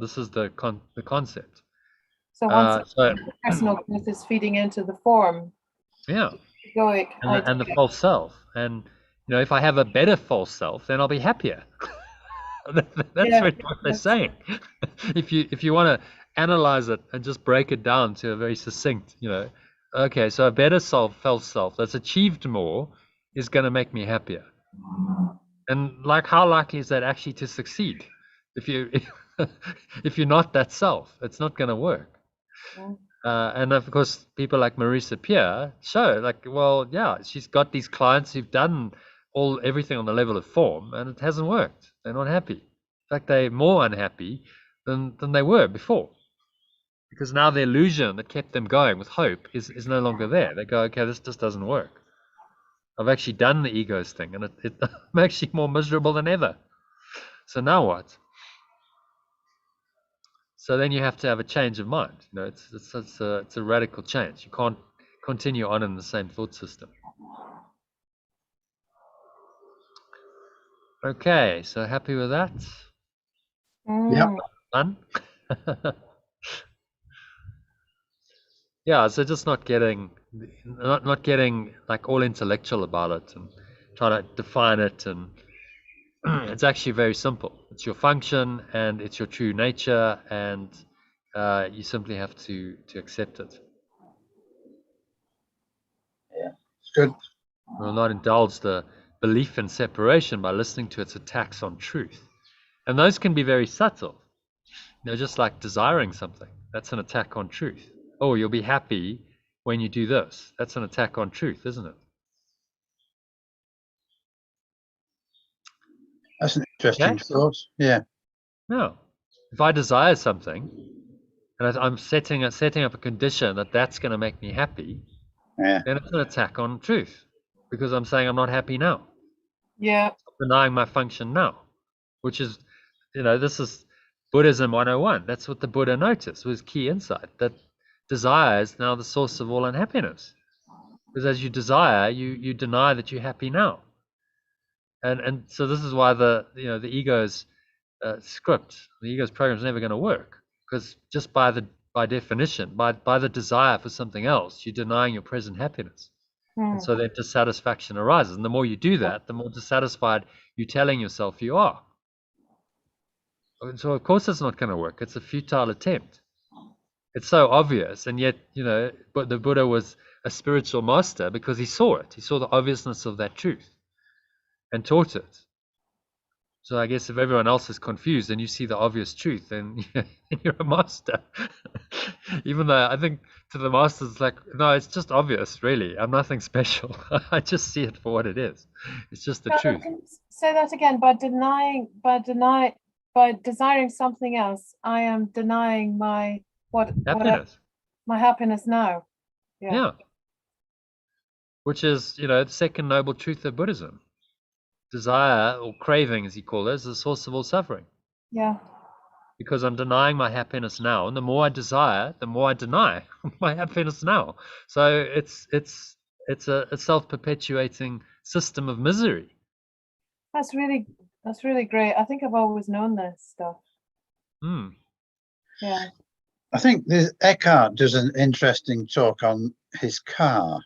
This is the concept. So once personal growth is feeding into the form. Yeah. Egoic and the false self. And if I have a better false self, then I'll be happier. That's what they're saying. If you want to analyze it and just break it down to a very succinct, okay, so a better false self that's achieved more is going to make me happier. And like, how likely is that actually to succeed? If you're not that self, it's not going to work. And of course, people like Marisa Peer show, like, well, yeah, she's got these clients who've done everything on the level of form, and it hasn't worked. They're not happy. In fact, they're more unhappy than they were before, because now the illusion that kept them going with hope is no longer there. They go, okay, this just doesn't work. I've actually done the egos thing, and I'm actually more miserable than ever. So now what? So then you have to have a change of mind. It's a radical change. You can't continue on in the same thought system. Okay, so happy with that? Yeah. Fun? Yeah, so just not getting like all intellectual about it and trying to define it, and it's actually very simple. It's your function and it's your true nature, and you simply have to accept it. Yeah, it's good. Will not indulge the belief in separation by listening to its attacks on truth. And those can be very subtle. Just like desiring something. That's an attack on truth. Oh, you'll be happy when you do this. That's an attack on truth, isn't it? That's an interesting thought. Yeah. No. If I desire something, and I'm setting up a condition that's going to make me happy, then it's an attack on truth, because I'm saying I'm not happy now. Yeah. I'm denying my function now, which is, this is Buddhism 101. That's what the Buddha noticed, was key insight, that desire is now the source of all unhappiness. Because as you desire, you deny that you're happy now. And so this is why the ego's script, the ego's program is never going to work, because just by definition, by the desire for something else, you're denying your present happiness. And so that dissatisfaction arises. And the more you do that, the more dissatisfied you're telling yourself you are. So of course it's not going to work. It's a futile attempt. It's so obvious, and yet, but the Buddha was a spiritual master because he saw it. He saw the obviousness of that truth and taught it. So I guess if everyone else is confused and you see the obvious truth, then you're a master. Even though I think to the masters, it's like, no, it's just obvious, really. I'm nothing special. I just see it for what it is. It's just the truth. Can you say that again? By desiring something else, I am denying my happiness. My happiness now. Yeah. Which is, the second noble truth of Buddhism. Desire, or craving as he called it, is the source of all suffering. Yeah. Because I'm denying my happiness now, and the more I desire, the more I deny my happiness now. So it's a self-perpetuating system of misery. That's really great. I think I've always known this stuff. Mm. Yeah. I think this Eckhart does an interesting talk on his car,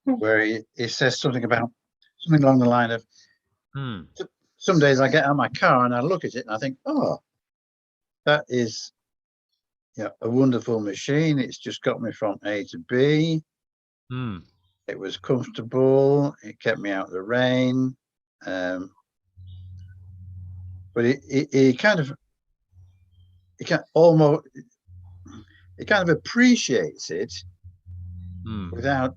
where he says something along the line of, some days I get out of my car and I look at it and I think, oh, that is, you know, a wonderful machine. It's just got me from A to B. It was comfortable. It kept me out of the rain. But he kind of appreciates it without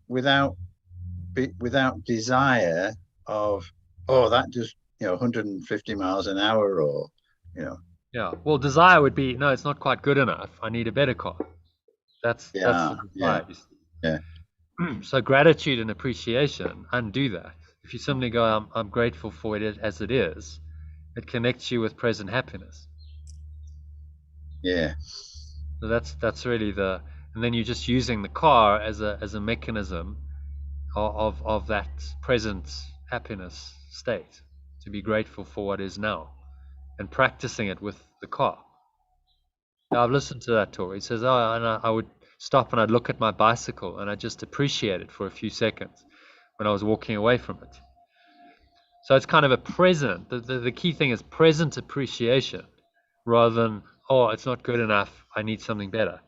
desire of, oh, that just, you know, 150 miles an hour, or, you know. Yeah. Well, desire would be, no, it's not quite good enough. I need a better car. That's the desire. Yeah. So gratitude and appreciation undo that. If you simply go, I'm grateful for it as it is, it connects you with present happiness. Yeah. So that's really and then you're just using the car as a mechanism of that present happiness state, to be grateful for what is now, and practicing it with the car. Now, I've listened to that talk. He says, oh, and I would stop and I'd look at my bicycle and I'd just appreciate it for a few seconds when I was walking away from it. So it's kind of a present. The key thing is present appreciation, rather than, oh, it's not good enough, I need something better.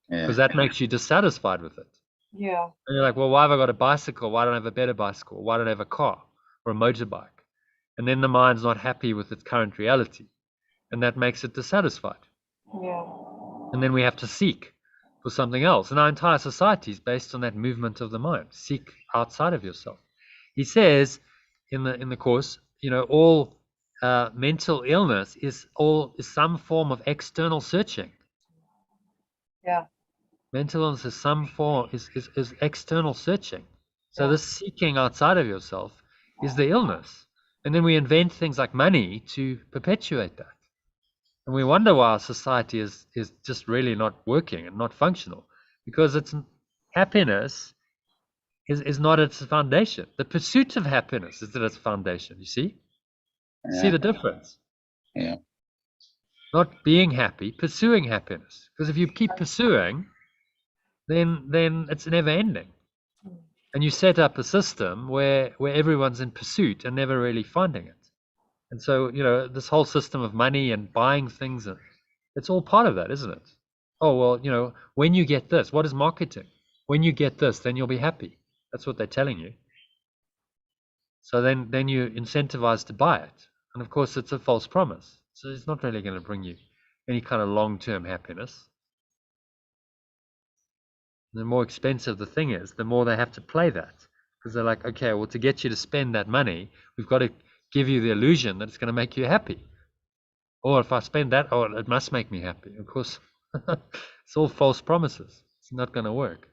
Because that makes you dissatisfied with it. Yeah. And you're like, well, why have I got a bicycle? Why don't I have a better bicycle? Why don't I have a car or a motorbike? And then the mind's not happy with its current reality. And that makes it dissatisfied. Yeah. And then we have to seek for something else. And our entire society is based on that movement of the mind. Seek outside of yourself. He says in the course, you know, all mental illness is some form of external searching. Yeah. Mental illness is some form is external searching. So this seeking outside of yourself is the illness. And then we invent things like money to perpetuate that. And we wonder why our society is just really not working and not functional, because it's happiness is not its foundation. The pursuit of happiness is at its foundation. You see? Yeah. See the difference? Yeah. Not being happy, pursuing happiness. Because if you keep pursuing, then it's never ending. And you set up a system where everyone's in pursuit and never really finding it. And so, you know, this whole system of money and buying things, it's all part of that, isn't it? Oh, well, you know, when you get this, what is marketing? When you get this, then you'll be happy. That's what they're telling you. So then you're incentivized to buy it. And of course, it's a false promise. So it's not really going to bring you any kind of long-term happiness. The more expensive the thing is, the more they have to play that. Because they're like, okay, well, to get you to spend that money, we've got to give you the illusion that it's going to make you happy. Or if I spend that, oh, it must make me happy. Of course, it's all false promises. It's not going to work.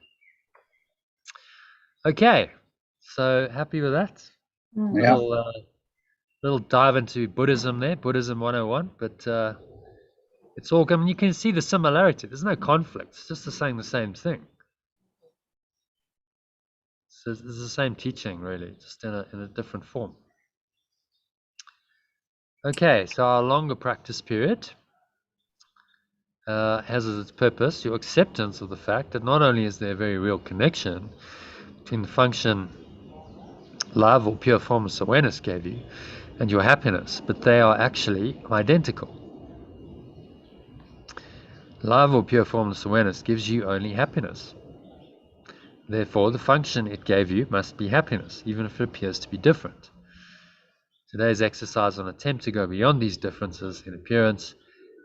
Okay, so happy with that? Yeah. Little dive into Buddhism there, Buddhism 101. But it's all, I mean, you can see the similarity. There's no conflict. It's just saying the same thing. So it's the same teaching, really, just in a different form. Okay, so our longer practice period has as its purpose your acceptance of the fact that not only is there a very real connection between the function love or pure formless awareness gave you and your happiness, but they are actually identical. Love or pure formless awareness gives you only happiness. Therefore, the function it gave you must be happiness, even if it appears to be different. Today's exercise will attempt to go beyond these differences in appearance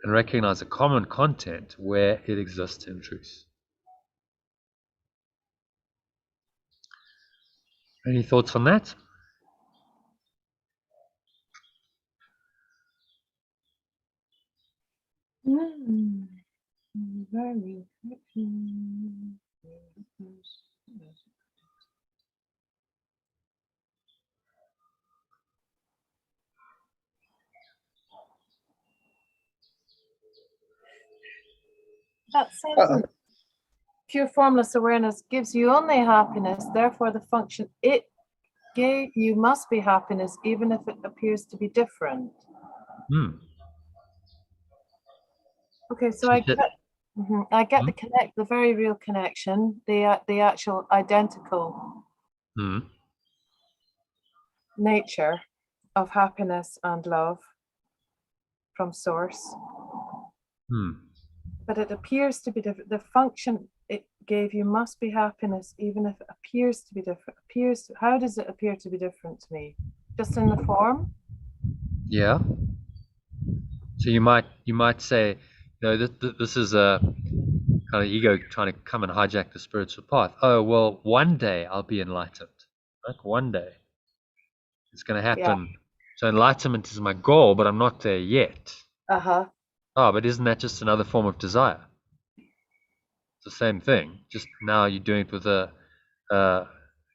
and recognize a common content where it exists in truth. Any thoughts on that? Very. That sentence, pure formless awareness gives you only happiness, therefore the function it gave you must be happiness, even if it appears to be different. Okay, so I get the very real connection, the actual identical nature of happiness and love from source. But it appears to be different. The function it gave you must be happiness, even if it appears to be different. How does it appear to be different to me? Just in the form? Yeah. So you might say, this is a kind of ego trying to come and hijack the spiritual path. Oh, well, one day I'll be enlightened. Like one day it's going to happen. Yeah. So enlightenment is my goal, but I'm not there yet. Oh, but isn't that just another form of desire? It's the same thing. Just now you're doing it with a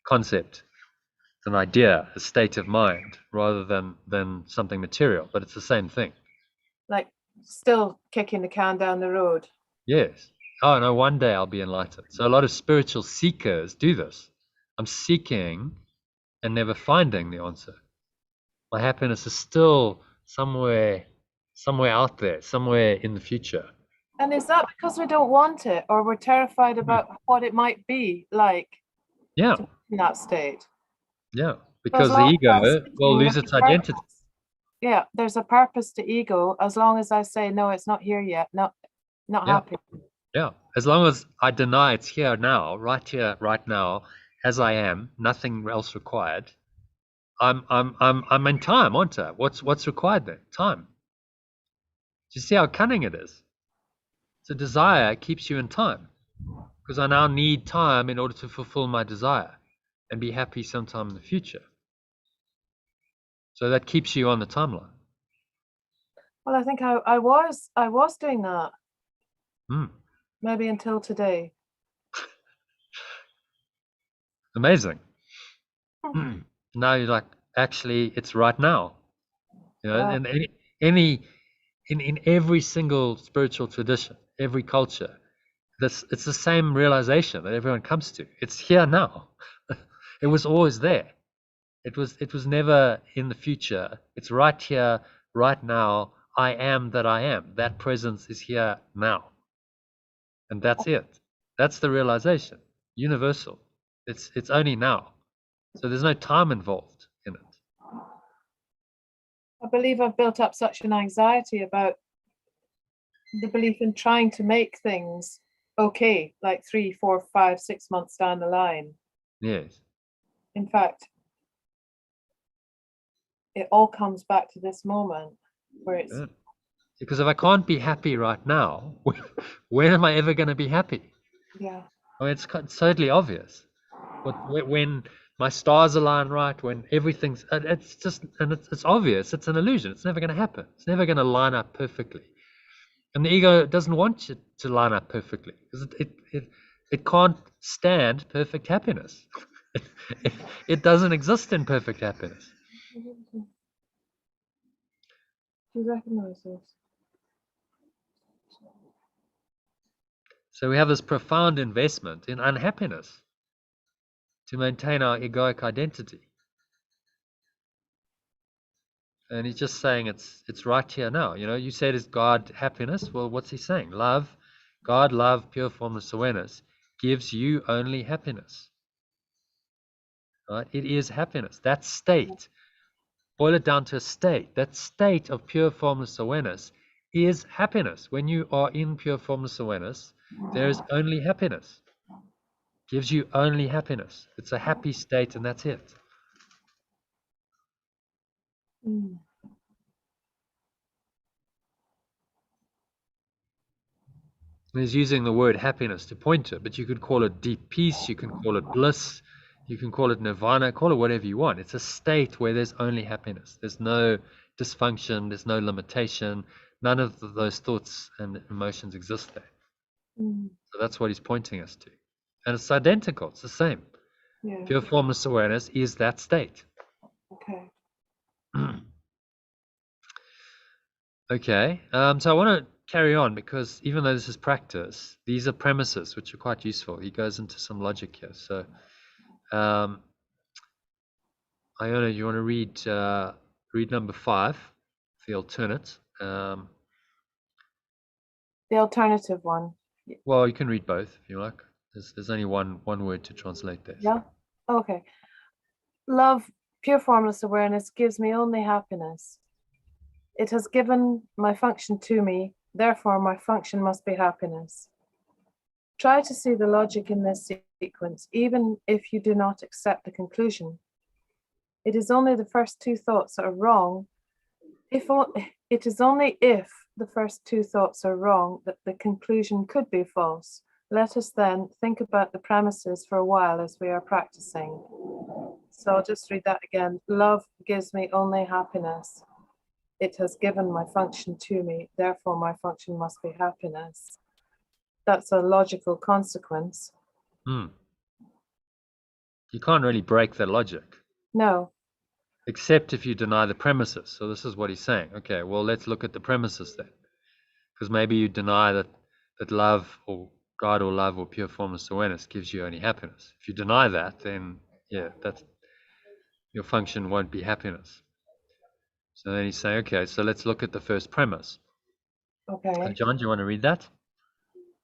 concept. It's an idea, a state of mind, rather than something material. But it's the same thing. Like still kicking the can down the road. Yes. Oh, no, one day I'll be enlightened. So a lot of spiritual seekers do this. I'm seeking and never finding the answer. My happiness is still somewhere out there, somewhere in the future. And is that because we don't want it, or we're terrified about what it might be like? Yeah. In that state. Yeah, because the ego will lose its identity. Yeah, there's a purpose to ego as long as I say, no, it's not here yet, not happy. Yeah, as long as I deny it's here now, right now, as I am, nothing else required. I'm in time, aren't I? What's required then? Time. Do you see how cunning it is? So desire keeps you in time, because I now need time in order to fulfill my desire and be happy sometime in the future. So that keeps you on the timeline. Well, I think I was doing that. Maybe until today. Amazing. Now you're like, actually, it's right now. And in every single spiritual tradition, every culture, it's the same realization that everyone comes to. It's here now. It was always there. It was never in the future. It's right here, right now. I am that I am. That presence is here now. And that's it. That's the realization. Universal. It's only now. So there's no time involved in it. I believe I've built up such an anxiety about the belief in trying to make things okay, like 3, 4, 5, 6 months down the line. Yes. In fact, it all comes back to this moment where it's... Because if I can't be happy right now, when am I ever going to be happy? Yeah. I mean, it's totally obvious. But when my stars align right, when everything's, it's obvious. It's an illusion. It's never going to happen. It's never going to line up perfectly. And the ego doesn't want you to line up perfectly because it can't stand perfect happiness. It doesn't exist in perfect happiness. Do you recognize this? So we have this profound investment in unhappiness to maintain our egoic identity. And he's just saying it's right here now. You said, is God happiness? Well, what's he saying? Love, God, love, pure formless awareness gives you only happiness. Right? It is happiness. That state, boil it down to a state. That state of pure formless awareness is happiness. When you are in pure formless awareness, there is only happiness. Gives you only happiness. It's a happy state, and that's it. He's using the word happiness to point to it, but you could call it deep peace, you can call it bliss, you can call it nirvana, call it whatever you want. It's a state where there's only happiness. There's no dysfunction, there's no limitation. None of those thoughts and emotions exist there. So that's what he's pointing us to. And it's identical. It's the same. Yeah. Pure formless awareness is that state. Okay. Okay. So I want to carry on because even though this is practice, these are premises which are quite useful. He goes into some logic here. So, Iona, you want to read number 5, the alternate. The alternative one. Well, you can read both if you like. There's only one word to translate this. Yeah. Okay. Love, pure formless awareness, gives me only happiness. It has given my function to me, therefore my function must be happiness. Try to see the logic in this sequence, even if you do not accept the conclusion. It is only the first two thoughts that are wrong. It is only if the first two thoughts are wrong that the conclusion could be false. Let us then think about the premises for a while as we are practicing. So I'll just read that again. Love gives me only happiness. It has given my function to me, therefore my function must be happiness. That's a logical consequence. You can't really break that logic. No. Except if you deny the premises. So this is what he's saying. Okay, well, let's look at the premises then. Because maybe you deny that love or God or love or pure formless awareness gives you only happiness. If you deny that, then yeah, your function won't be happiness. So then he's saying, okay, so let's look at the first premise. Okay. John, do you want to read that?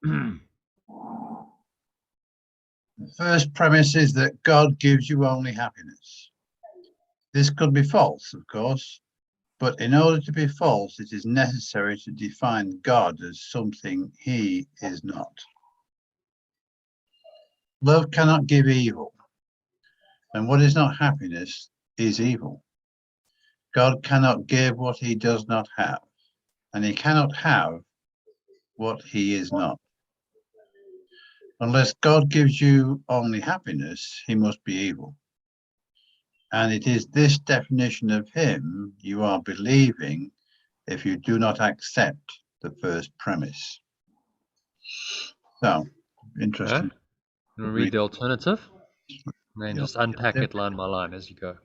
The first premise is that God gives you only happiness. This could be false, of course, but in order to be false, it is necessary to define God as something he is not. Love cannot give evil, and what is not happiness is evil. God cannot give what he does not have, and he cannot have what he is not. Unless God gives you only happiness, he must be evil. And it is this definition of him you are believing if you do not accept the first premise. So, interesting. Okay. You want to read the alternative? And then just unpack it line by line as you go.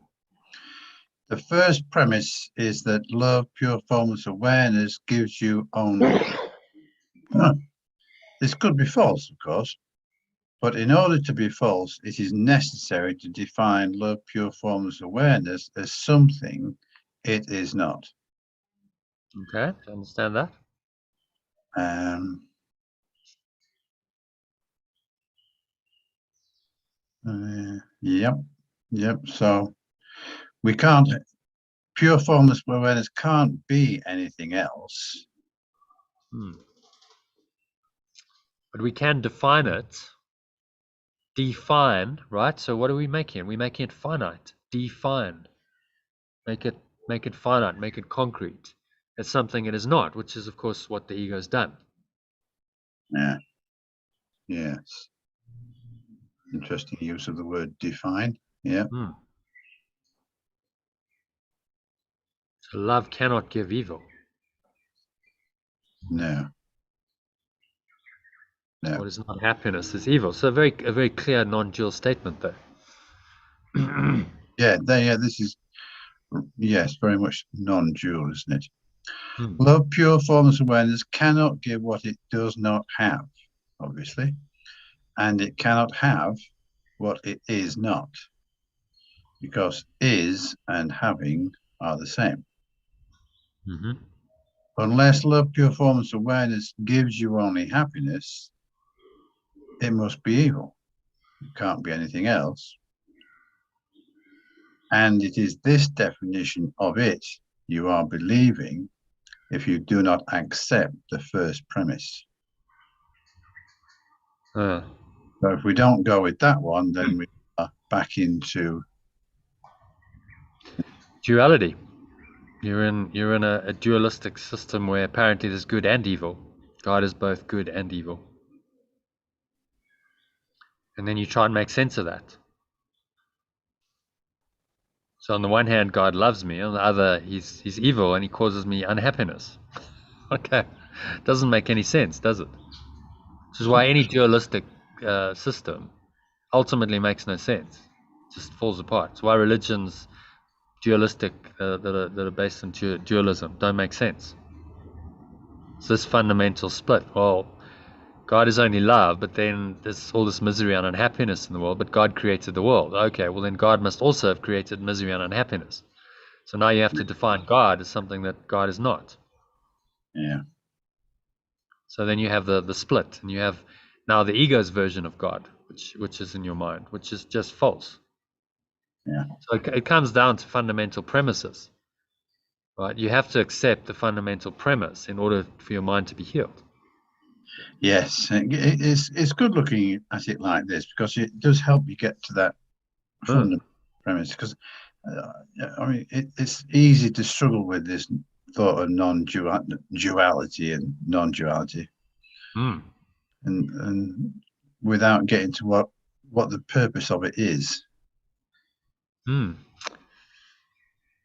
The first premise is that love, pure formless awareness, gives you only. This could be false, of course, but in order to be false, it is necessary to define love, pure formless awareness as something it is not. Okay, do you understand that? Yep. So we can't. Pure formless awareness can't be anything else. But we can define it. Define, right? So what are we making? We're making it finite. Define. Make it finite, make it concrete. It's something it is not, which is of course what the ego's done. Yeah. Yes. Interesting use of the word define. Yeah. So love cannot give evil. No. What is not happiness is evil. So a very clear non-dual statement there. This is, yes, very much non-dual, isn't it? Love, pure formless awareness, cannot give what it does not have, obviously, and it cannot have what it is not, because is and having are the same. Unless love, pure formless awareness gives you only happiness, it must be evil. It can't be anything else. And it is this definition of it you are believing if you do not accept the first premise. So if we don't go with that one, then we are back into duality. You're in a dualistic system where apparently there's good and evil. God is both good and evil. And then you try and make sense of that. So on the one hand, God loves me. On the other, he's evil and he causes me unhappiness. Okay. Doesn't make any sense, does it? Which is why any dualistic system ultimately makes no sense. It just falls apart. It's why religions dualistic that are based on dualism don't make sense. It's this fundamental split. Well, God is only love, but then there's all this misery and unhappiness in the world, but God created the world. Okay, well then God must also have created misery and unhappiness. So now you have to define God as something that God is not. Yeah. So then you have the split, and you have now the ego's version of God, which is in your mind, which is just false. Yeah. So it comes down to fundamental premises, right? You have to accept the fundamental premise in order for your mind to be healed. Yes, it's good looking at it like this, because it does help you get to that fundamental premise. Because I mean, it's easy to struggle with this thought of non-duality and non-duality, and without getting to what the purpose of it is.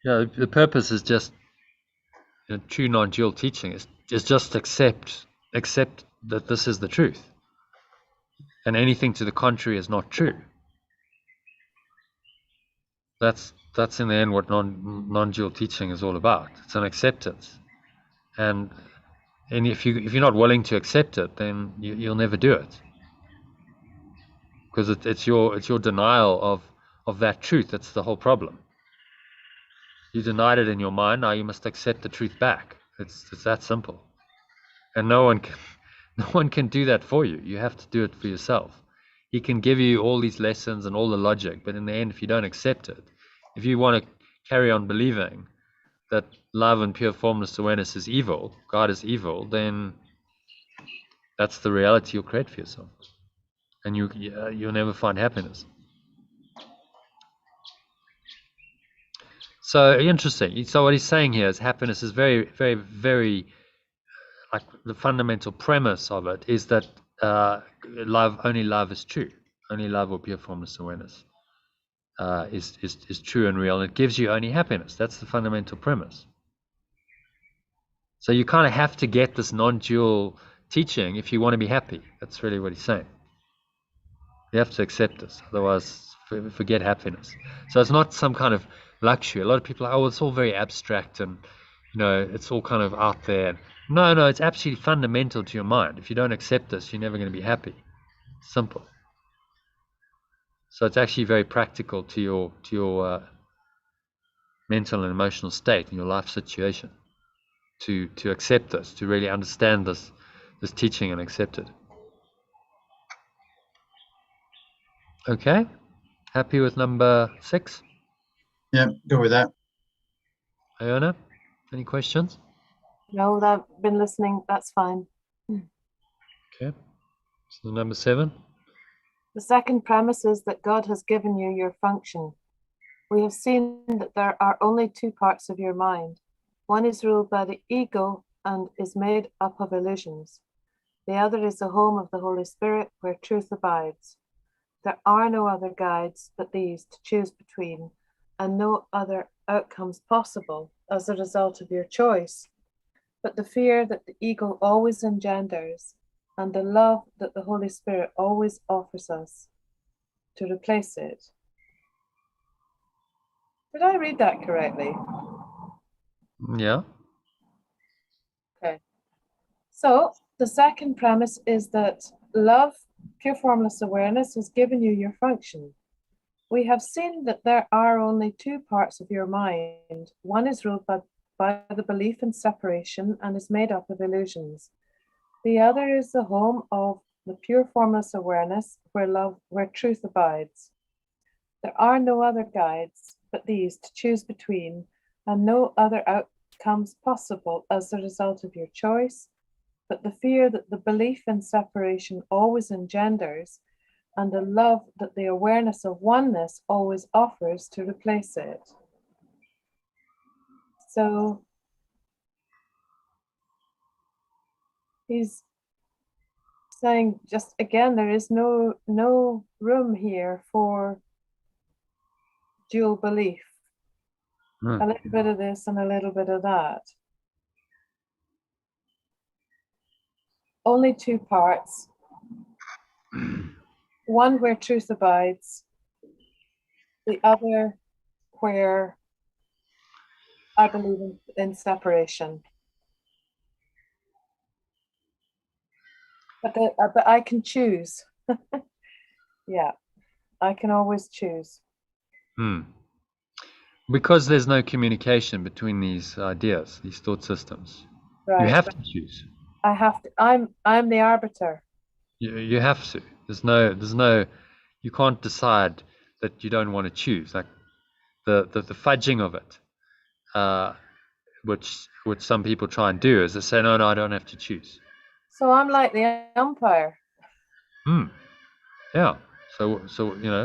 Yeah, the purpose is just, true non-dual teaching is just accept that this is the truth, and anything to the contrary is not true. That's in the end what non-dual teaching is all about. It's an acceptance, and if you're not willing to accept it, then you'll never do it, because it's your denial of that truth. That's the whole problem. You denied it in your mind. Now you must accept the truth back. It's that simple, and no one can do that for you. You have to do it for yourself. He can give you all these lessons and all the logic, but in the end, if you don't accept it, if you want to carry on believing that love and pure formless awareness is evil, God is evil, then that's the reality you'll create for yourself, and you'll never find happiness. So interesting. So what he's saying here is happiness is very, very, very, like, the fundamental premise of it is that only love is true. Only love or pure formless awareness is true and real, and it gives you only happiness. That's the fundamental premise. So you kind of have to get this non-dual teaching if you want to be happy. That's really what he's saying. You have to accept this, otherwise forget happiness. So it's not some kind of luxury. A lot of people are, it's all very abstract, and it's all kind of out there. No, it's absolutely fundamental to your mind. If you don't accept this, you're never going to be happy. Simple. So it's actually very practical to your mental and emotional state and your life situation to accept this, to really understand this teaching and accept it. Okay, happy with number 6? Yeah, go with that. Iona, any questions? No, I've been listening. That's fine. Okay, so number 7. The second premise is that God has given you your function. We have seen that there are only 2 parts of your mind. One is ruled by the ego and is made up of illusions. The other is the home of the Holy Spirit, where truth abides. There are no other guides but these to choose between, and no other outcomes possible as a result of your choice, but the fear that the ego always engenders, and the love that the Holy Spirit always offers us to replace it. Did I read that correctly? Yeah. Okay. So the second premise is that love, pure formless awareness, has given you your function. We have seen that there are only 2 parts of your mind. One is ruled by the belief in separation and is made up of illusions. The other is the home of the pure formless awareness, where truth abides. There are no other guides but these to choose between, and no other outcomes possible as a result of your choice, but the fear that the belief in separation always engenders, and the love that the awareness of oneness always offers to replace it. So he's saying, just again, there is no room here for dual belief. A little bit of this and a little bit of that. Only 2 parts. One where truth abides, the other where I believe in separation. But I can choose. Yeah, I can always choose. Because there's no communication between these ideas, these thought systems. Right. You have to choose. I have to. I'm the arbiter. You have to. There's no. You can't decide that you don't want to choose. Like the fudging of it, which some people try and do, is they say, no, I don't have to choose. So I'm like the umpire. Yeah. So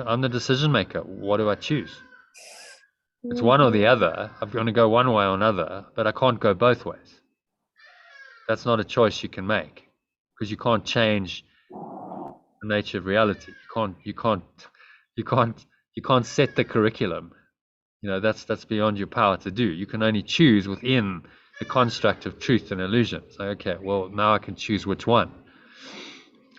I'm the decision maker. What do I choose? It's one or the other. I'm going to go one way or another, but I can't go both ways. That's not a choice you can make, because you can't change the nature of reality. You can't set the curriculum. That's beyond your power to do. You can only choose within the construct of truth and illusion. So, okay, well, now I can choose which one,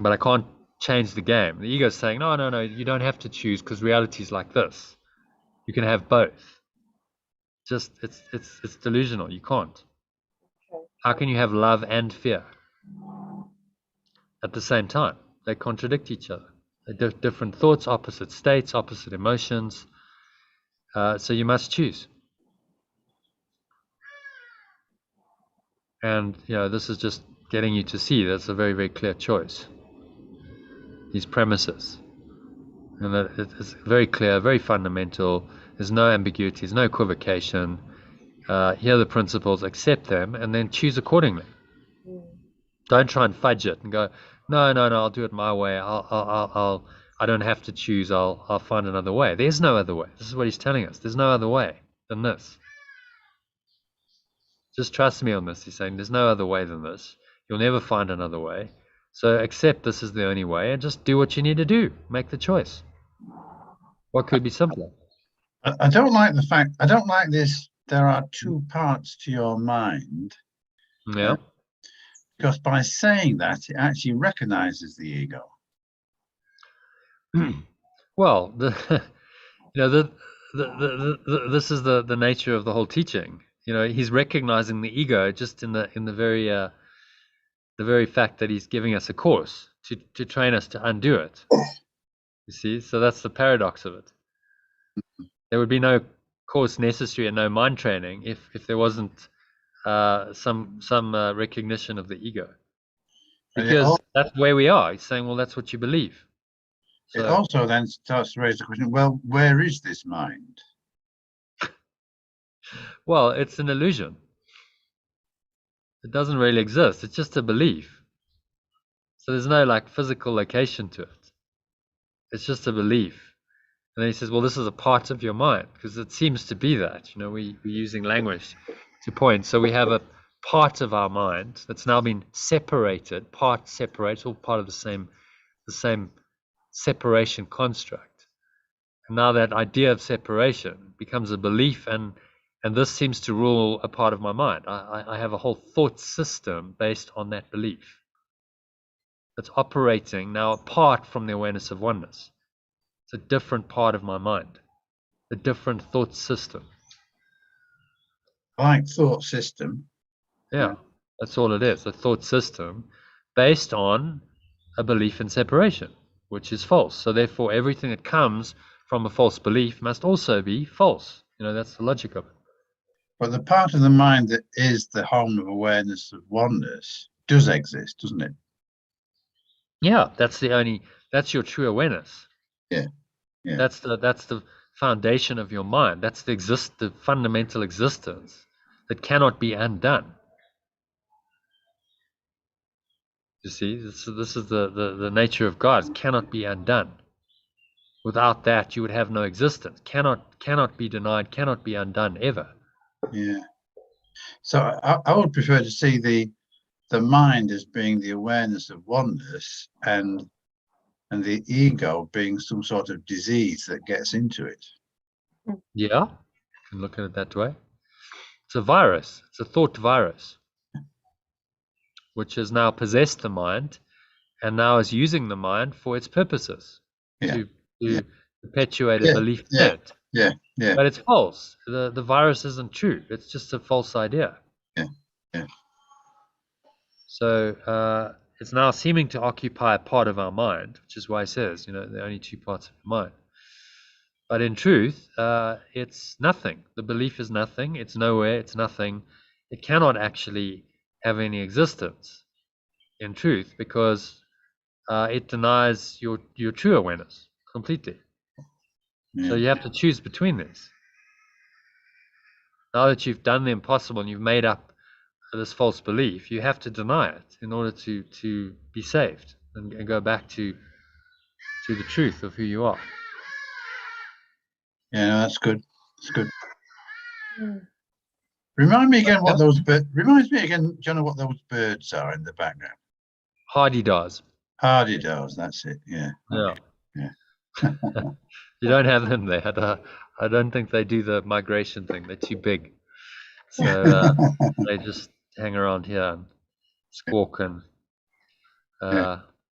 but I can't change the game. The ego is saying, no, you don't have to choose, because reality is like this. You can have both. Just it's delusional. You can't. How can you have love and fear at the same time? They contradict each other. They're different thoughts, opposite states, opposite emotions. So you must choose. And this is just getting you to see that's a very, very clear choice. These premises, and that it's very clear, very fundamental. There's no ambiguity, there's no equivocation. Here are the principles, accept them, and then choose accordingly. Don't try and fudge it and go, no, I'll do it my way. I don't have to choose. I'll find another way. There's no other way. This is what he's telling us. There's no other way than this. Just trust me on this. He's saying there's no other way than this. You'll never find another way. So accept this is the only way and just do what you need to do. Make the choice. What could be simpler? I don't like the fact, I don't like this. There are two parts to your mind. Yeah. Because by saying that, it actually recognizes the ego. Well, this is the nature of the whole teaching. He's recognizing the ego just in the very fact that he's giving us a course to train us to undo it. You see, so that's the paradox of it. There would be no course necessary and no mind training if there wasn't some recognition of the ego, because that's where we are. He's saying, well, that's what you believe. So, it also then starts to raise the question, well, where is this mind? Well, it's an illusion. It doesn't really exist. It's just a belief. So there's no physical location to it. It's just a belief. And then he says, well, this is a part of your mind, because it seems to be that. We're using language to point. So we have a part of our mind that's now been separated, all part of the same separation construct. And now that idea of separation becomes a belief, and this seems to rule a part of my mind. I have a whole thought system based on that belief that's operating now apart from the awareness of oneness. It's a different part of my mind, a different thought system. Like thought system. Yeah, that's all it is, a thought system based on a belief in separation, which is false. So therefore, everything that comes from a false belief must also be false. That's the logic of it. But the part of the mind that is the home of awareness of oneness does exist, doesn't it? Yeah, that's your true awareness. Yeah. That's the foundation of your mind. That's the fundamental existence that cannot be undone. You see, this is the nature of God. It cannot be undone. Without that, you would have no existence. Cannot be denied. Cannot be undone ever. Yeah. So I would prefer to see the mind as being the awareness of oneness, and the ego being some sort of disease that gets into it. Yeah, you can look at it that way. It's a virus. It's a thought virus, which has now possessed the mind, and now is using the mind for its purposes to perpetuate a belief in it. Yeah. But it's false. The virus isn't true. It's just a false idea. Yeah. So it's now seeming to occupy a part of our mind, which is why he says, there are only two parts of the mind. But in truth, it's nothing. The belief is nothing. It's nowhere. It's nothing. It cannot actually have any existence. in truth, because it denies your true awareness completely. So you have to choose between these. Now that you've done the impossible and you've made up this false belief, you have to deny it in order to be saved and go back to the truth of who you are. Yeah, no, that's good. That's good. Remind me again what those reminds me again, John, of what those birds are in the background. Hardy-daws. Hardy-daws, that's it. Yeah. Okay. Yeah. You don't have them there. I don't think they do the migration thing. They're too big. So they just hang around here and squawk and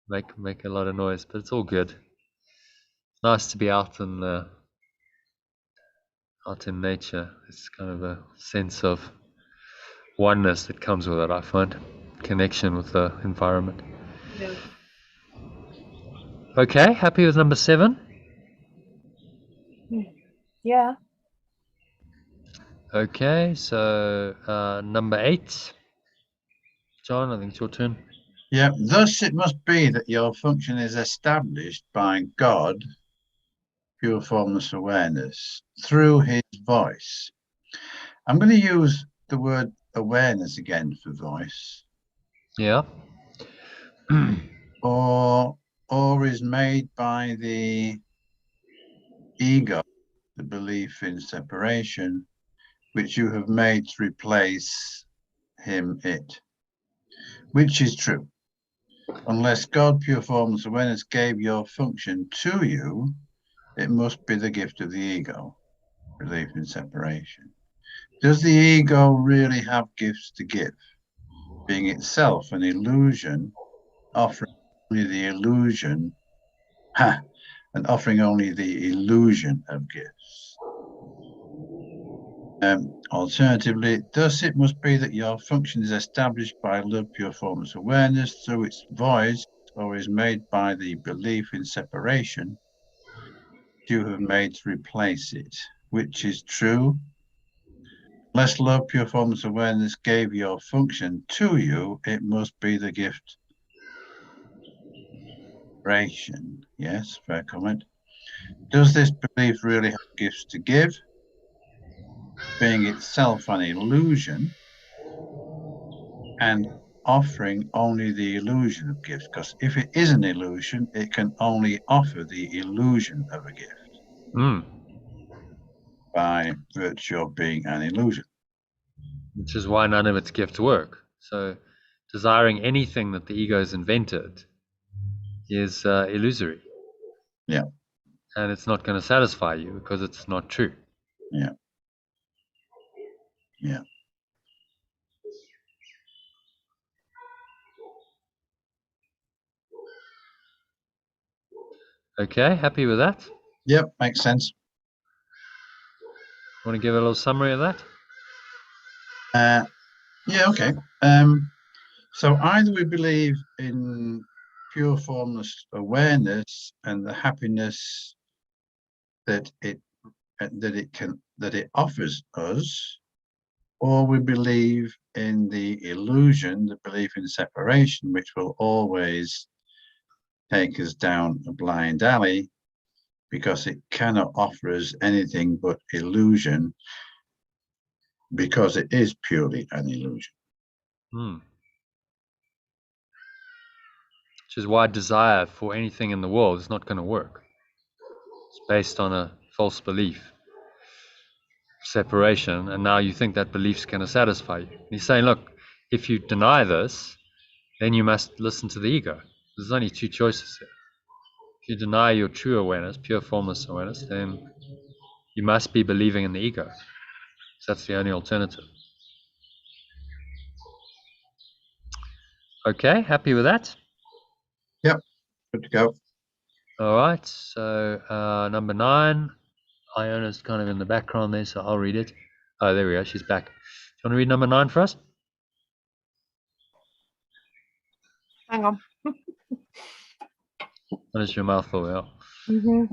make a lot of noise, but it's all good. It's nice to be out in nature. It's kind of a sense of oneness that comes with it, I find. Connection with the environment. Yeah. Okay, happy with number 7? Yeah. Okay, so number 8. John, I think it's your turn. Yeah, thus it must be that your function is established by God, pure formless awareness, through his voice. I'm going to use the word awareness again for voice. Yeah. or is made by the ego, the belief in separation, which you have made to replace him, it. Which is true. Unless God, pure formless awareness, gave your function to you, it must be the gift of the ego, belief in separation. Does the ego really have gifts to give, being itself an illusion, offering only the illusion, and offering only the illusion of gifts? Alternatively, thus it must be that your function is established by love, pure formless awareness, through its voice, or is made by the belief in separation you have made to replace it. Which is true? Unless love, pure formless awareness gave your function to you, it must be the gift. Yes, fair comment. Does this belief really have gifts to give, being itself an illusion, and offering only the illusion of gifts? Because if it is an illusion, it can only offer the illusion of a gift by virtue of being an illusion. Which is why none of its gifts work. So desiring anything that the ego has invented is illusory. Yeah. And it's not going to satisfy you because it's not true. Yeah. Yeah. Okay, happy with that? Yep, makes sense. Want to give a little summary of that? Yeah, okay. So either we believe in pure formless awareness and the happiness that it offers us, or we believe in the illusion, the belief in separation, which will always take us down a blind alley because it cannot offer us anything but illusion, because it is purely an illusion. Which is why desire for anything in the world is not going to work. It's based on a false belief, separation, and now you think that belief's going to satisfy you. And he's saying, look, if you deny this, then you must listen to the ego. There's only 2 choices here. If you deny your true awareness, pure formless awareness, then you must be believing in the ego. So that's the only alternative. Okay, happy with that? Yep, good to go. All right, so number 9, Iona's kind of in the background there, so I'll read it. Oh, there we go, she's back. Do you want to read number 9 for us? Hang on. Finish your mouthful out. Think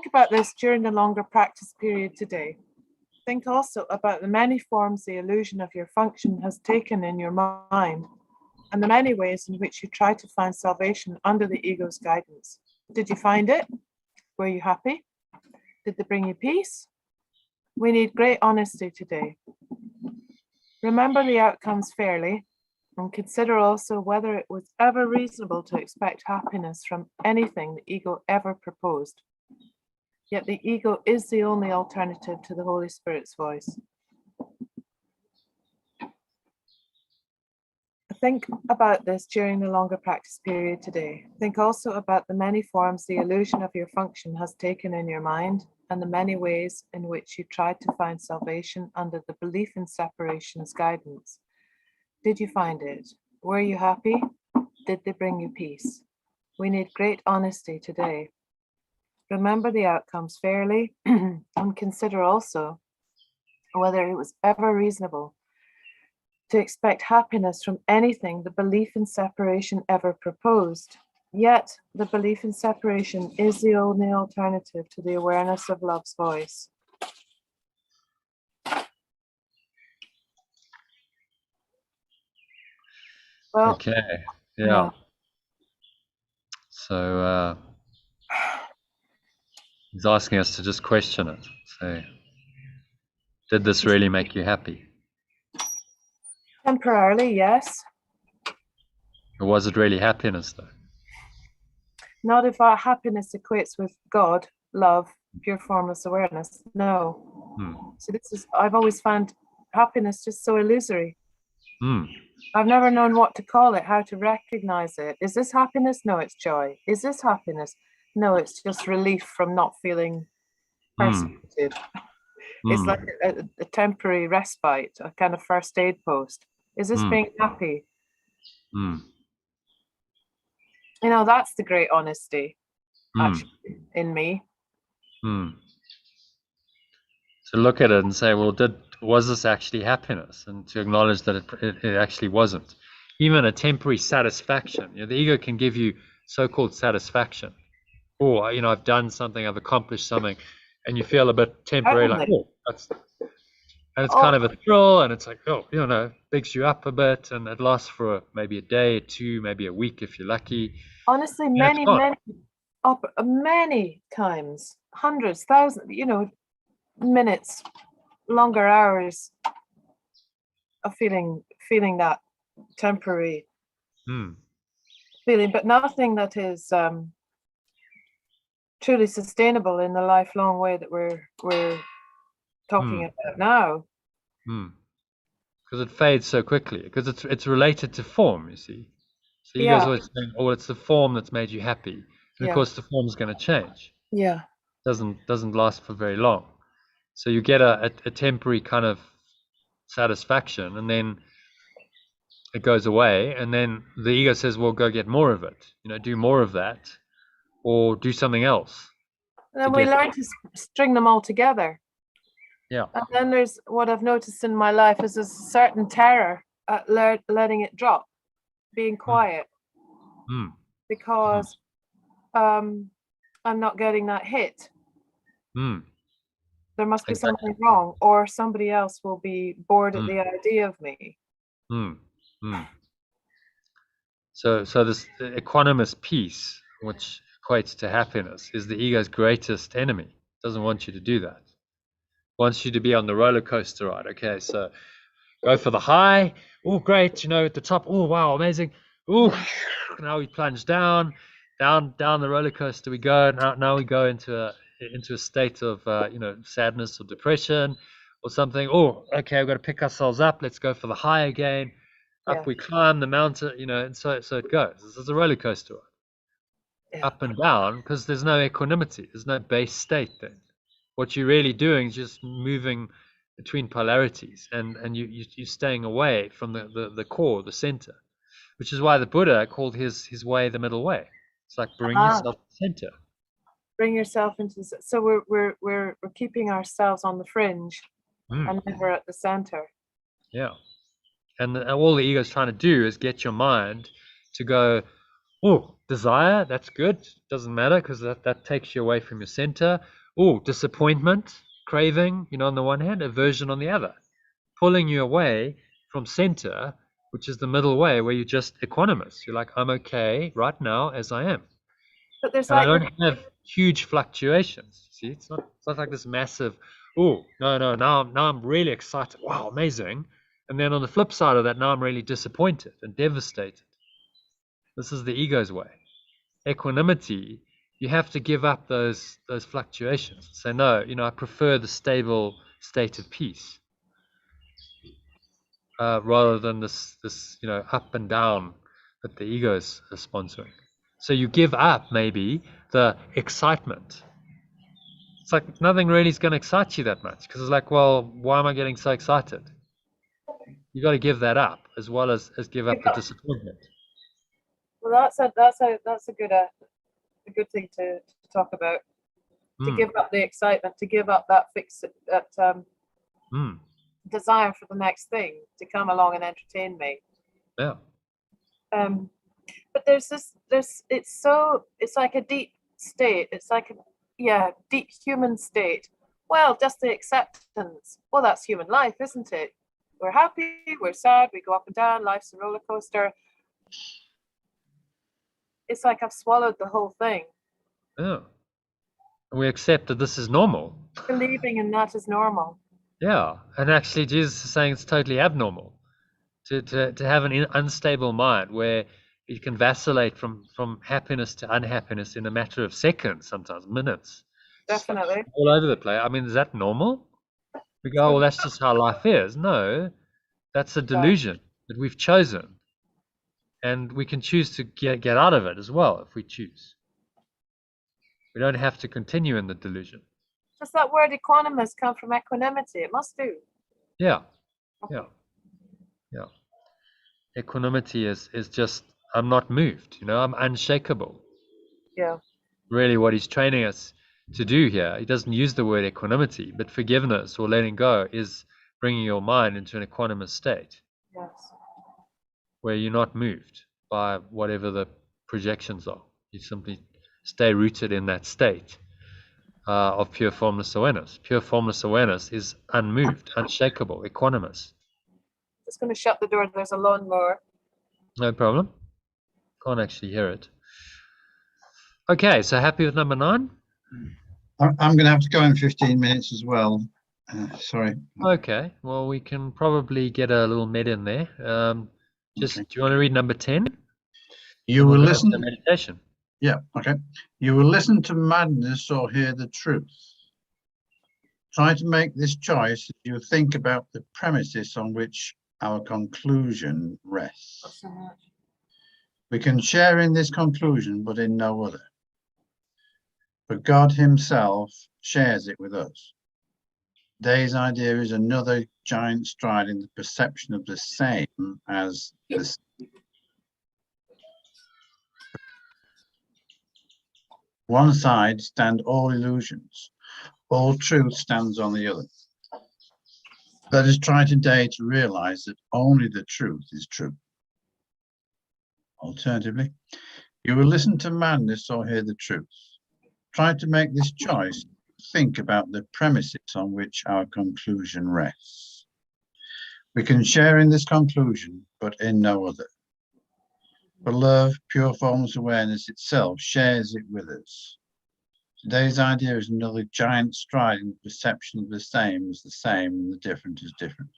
about this during the longer practice period today. Think also about the many forms the illusion of your function has taken in your mind, and the many ways in which you try to find salvation under the ego's guidance. Did you find it? Were you happy? Did they bring you peace? We need great honesty today. Remember the outcomes fairly, and consider also whether it was ever reasonable to expect happiness from anything the ego ever proposed. Yet the ego is the only alternative to the Holy Spirit's voice. Think about this during the longer practice period today. Think also about the many forms the illusion of your function has taken in your mind, and the many ways in which you tried to find salvation under the belief in separation's guidance. Did you find it? Were you happy? Did they bring you peace? We need great honesty today. Remember the outcomes fairly, and consider also whether it was ever reasonable to expect happiness from anything the belief in separation ever proposed. Yet, the belief in separation is the only alternative to the awareness of love's voice. Well, okay, yeah. So he's asking us to just question it. Say, did this really make you happy? Temporarily, yes. Or was it really happiness, though? Not if our happiness equates with God, love, pure formless awareness. No. So I've always found happiness just so illusory. I've never known what to call it, how to recognize it. Is this happiness? No, it's joy. Is this happiness? No, it's just relief from not feeling persecuted. It's like a temporary respite, a kind of first aid post. Is this being happy? You know, that's the great honesty, actually, in me. So look at it and say, well, was this actually happiness? And to acknowledge that it actually wasn't. Even a temporary satisfaction. You know, the ego can give you so-called satisfaction. Oh, you know, I've done something, I've accomplished something, and you feel a bit temporary, like, oh, and it's kind of a thrill, and it's like, oh, you know, bigs you up a bit, and it lasts for maybe a day, 2, maybe a week if you're lucky. Honestly, many times, hundreds, thousands, you know, minutes, longer hours of feeling that temporary feeling, but nothing that is truly sustainable in the lifelong way that we're talking about now. Because it fades so quickly, because it's related to form, you see. So you guys always saying, oh, it's the form that's made you happy. And of course the form's going to change. Yeah. Doesn't last for very long. So you get a temporary kind of satisfaction, and then it goes away, and then the ego says, well, go get more of it, you know, do more of that, or do something else. And then we learn to string them all together. Yeah. And then there's what I've noticed in my life is a certain terror at letting it drop, being quiet, because I'm not getting that hit. There must be something wrong, or somebody else will be bored at the idea of me. So this equanimous peace, which equates to happiness, is the ego's greatest enemy. It doesn't want you to do that. It wants you to be on the roller coaster ride. Okay, so go for the high. Oh, great! You know, at the top. Oh, wow, amazing. Oh, now we plunge down the roller coaster we go. Now we go into a state of you know, sadness or depression or something. Oh, okay, we've got to pick ourselves up. Let's go for the high again. Up we climb the mountain, you know, and so it goes. This is a roller coaster ride. Up and down, because there's no equanimity. There's no base state then. What you're really doing is just moving between polarities, and you're staying away from the core, the center, which is why the Buddha called his way the middle way. It's like bring yourself to the center. Bring yourself into so we're keeping ourselves on the fringe and never at the center. Yeah. And all the ego is trying to do is get your mind to go, oh, desire, that's good. Doesn't matter, because that takes you away from your center. Oh, disappointment. craving, on the one hand, aversion on the other, pulling you away from center, which is the middle way where you're just equanimous. You're like, I'm okay right now as I am. But there's And I like don't have huge fluctuations. See, it's not like this massive, oh, no, now I'm really excited. Wow, amazing. And then on the flip side of that, now I'm really disappointed and devastated. This is the ego's way. Equanimity, you have to give up those fluctuations. Say, no, I prefer the stable state of peace, rather than this up and down that the ego is sponsoring. So you give up maybe the excitement. It's like nothing really is going to excite you that much, because it's like, well, why am I getting so excited? You got to give that up, as well as give up the disappointment. Well, that's a good thing to talk about. To give up the excitement, to give up that desire for the next thing to come along and entertain me. Yeah. But there's it's like a deep state. It's like a deep human state. Well, just the acceptance. Well, that's human life, isn't it? We're happy, we're sad, we go up and down. Life's a roller coaster. It's like I've swallowed the whole thing. Yeah. We accept that this is normal. Believing in that is normal. Yeah, and actually Jesus is saying it's totally abnormal to have an unstable mind where you can vacillate from happiness to unhappiness in a matter of seconds, sometimes minutes. Definitely. All over the place. I mean, is that normal? We go, well, that's just how life is. No, that's a delusion that we've chosen. And we can choose to get out of it as well if we choose. We don't have to continue in the delusion. Does that word equanimous come from equanimity? It must do. Yeah. Yeah. Yeah. Equanimity is just, I'm not moved, I'm unshakable. Yeah. Really what he's training us to do here, he doesn't use the word equanimity, but forgiveness or letting go is bringing your mind into an equanimous state. Yes. Where you're not moved by whatever the projections are. You simply stay rooted in that state of pure formless awareness. Pure formless awareness is unmoved, unshakable, equanimous. Just going to shut the door. There's a lawnmower. No problem. Can't actually hear it. Okay, so happy with number 9? I'm going to have to go in 15 minutes as well. Sorry. Okay, well, we can probably get a little med in there. Do you want to read number 10? You will listen to meditation. Yeah, okay. You will listen to madness or hear the truth. Try to make this choice as you think about the premises on which our conclusion rests. We can share in this conclusion, but in no other. But God himself shares it with us. Today's idea is another giant stride in the perception of the same as the one side stand all illusions, all truth stands on the other. Let us try today to realize that only the truth is true. Alternatively, you will listen to madness or hear the truth. Try to make this choice. Think about the premises on which our conclusion rests. We can share in this conclusion, but in no other. For love, pure formless awareness itself shares it with us. Today's idea is another giant stride in the perception of the same as the same and the different as different.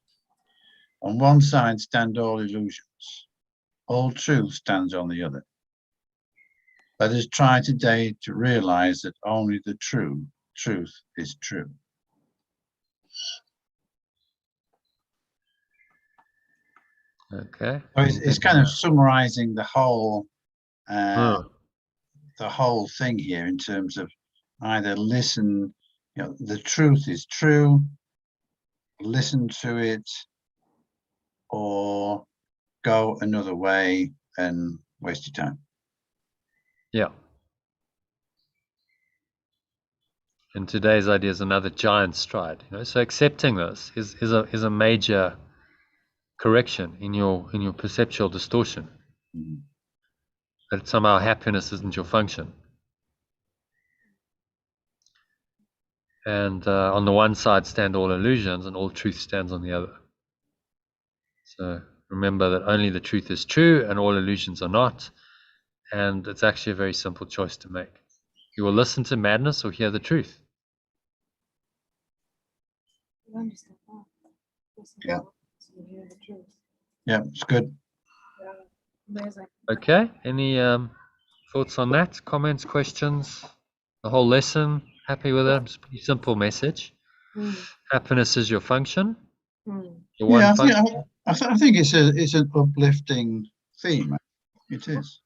On one side stand all illusions. All truth stands on the other. Let us try today to realize that only the truth is true. Okay. So it's kind of summarizing the whole thing here in terms of either listen, the truth is true, listen to it, or go another way and waste your time. Yeah. And today's idea is another giant stride. So accepting this is a major correction in your perceptual distortion. Mm-hmm. That somehow happiness isn't your function. And on the one side stand all illusions, and all truth stands on the other. So remember that only the truth is true, and all illusions are not. And it's actually a very simple choice to make. You will listen to madness or hear the truth. I understand that. Yeah. You hear the truth. Yeah, it's good. Yeah, amazing. Okay. Any thoughts on that? Comments, questions? The whole lesson? Happy with it? It's a pretty simple message. Happiness is your function. The one Yeah, function. I think it's an uplifting theme. It is.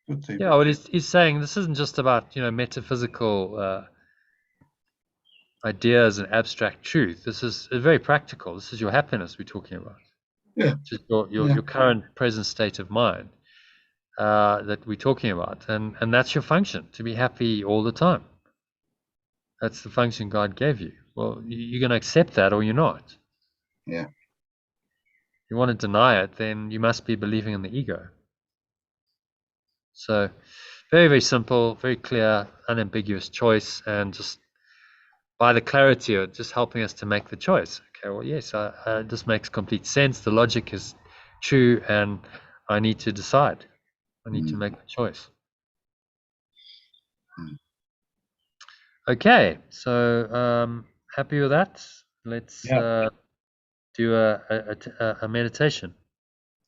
Good theme. Yeah, well, he's saying this isn't just about metaphysical ideas and abstract truth. This is very practical. This is your happiness we're talking about. Yeah. Just your current present state of mind that we're talking about, and that's your function, to be happy all the time. That's the function God gave you. Well, you're going to accept that, or you're not. Yeah. If you want to deny it, then you must be believing in the ego. So, very, very simple, very clear, unambiguous choice, and just by the clarity of just helping us to make the choice. Okay, well, yes, this makes complete sense. The logic is true, and I need to decide. I need to make a choice. Okay, so happy with that? Let's do a meditation.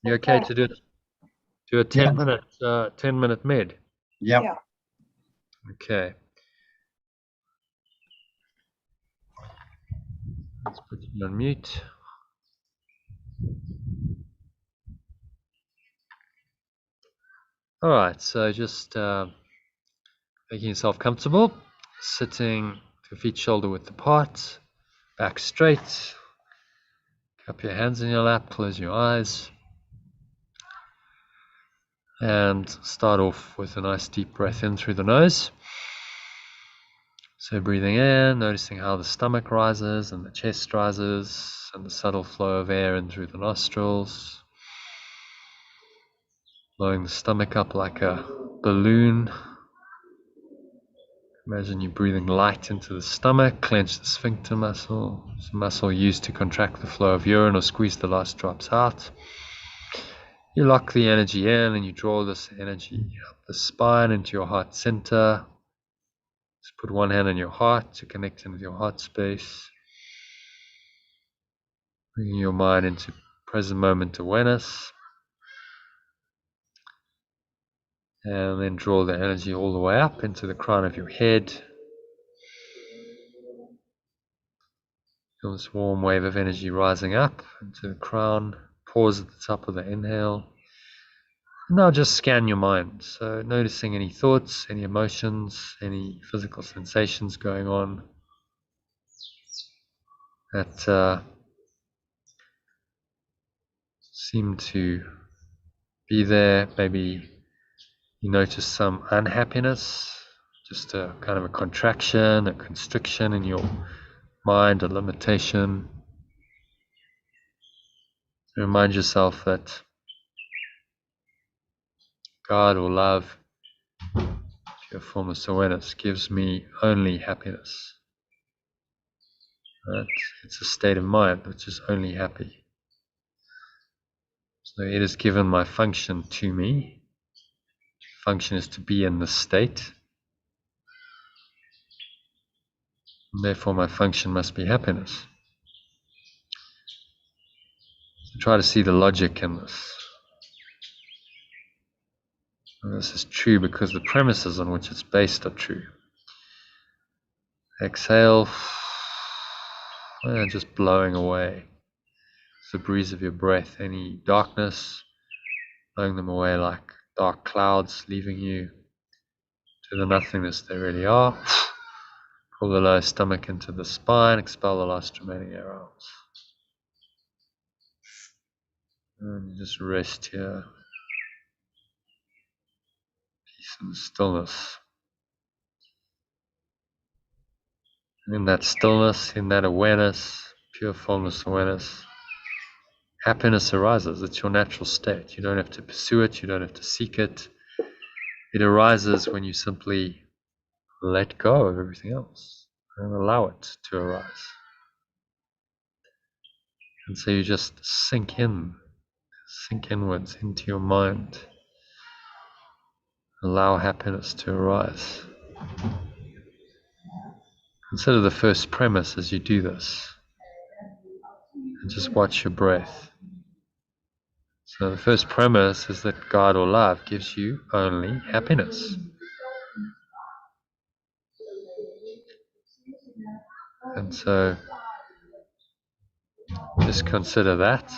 You okay to do it? Do a 10-minute med. Yeah. Okay. Let's put you on mute. All right, so just making yourself comfortable, sitting your feet shoulder width apart, back straight, cup your hands in your lap, close your eyes, and start off with a nice deep breath in through the nose. So breathing in, noticing how the stomach rises and the chest rises, and the subtle flow of air in through the nostrils. Blowing the stomach up like a balloon. Imagine you breathing light into the stomach, clench the sphincter muscle. It's a muscle used to contract the flow of urine or squeeze the last drops out. You lock the energy in and you draw this energy up the spine into your heart center. Just put one hand on your heart to connect in with your heart space. Bringing your mind into present moment awareness. And then draw the energy all the way up into the crown of your head. Feel this warm wave of energy rising up into the crown. Pause at the top of the inhale. Now just scan your mind. So noticing any thoughts, any emotions, any physical sensations going on that seem to be there. Maybe you notice some unhappiness, just a kind of a contraction, a constriction in your mind, a limitation. Remind yourself that God or love, pure formless awareness, gives me only happiness. Right? It's a state of mind which is only happy. So it has given my function to me. Function is to be in this state. And therefore my function must be happiness. So try to see the logic in this. And this is true because the premises on which it's based are true. Exhale, and just blowing away. It's the breeze of your breath, any darkness, blowing them away like dark clouds, leaving you to the nothingness they really are. Pull the lower stomach into the spine, expel the last remaining air out. And you just rest here. Peace and stillness. And in that stillness, in that awareness, pure formless awareness, happiness arises. It's your natural state. You don't have to pursue it. You don't have to seek it. It arises when you simply let go of everything else and allow it to arise. And so you just sink inwards into your mind. Allow happiness to arise. Consider the first premise as you do this. And just watch your breath. So the first premise is that God or love gives you only happiness. And so just consider that.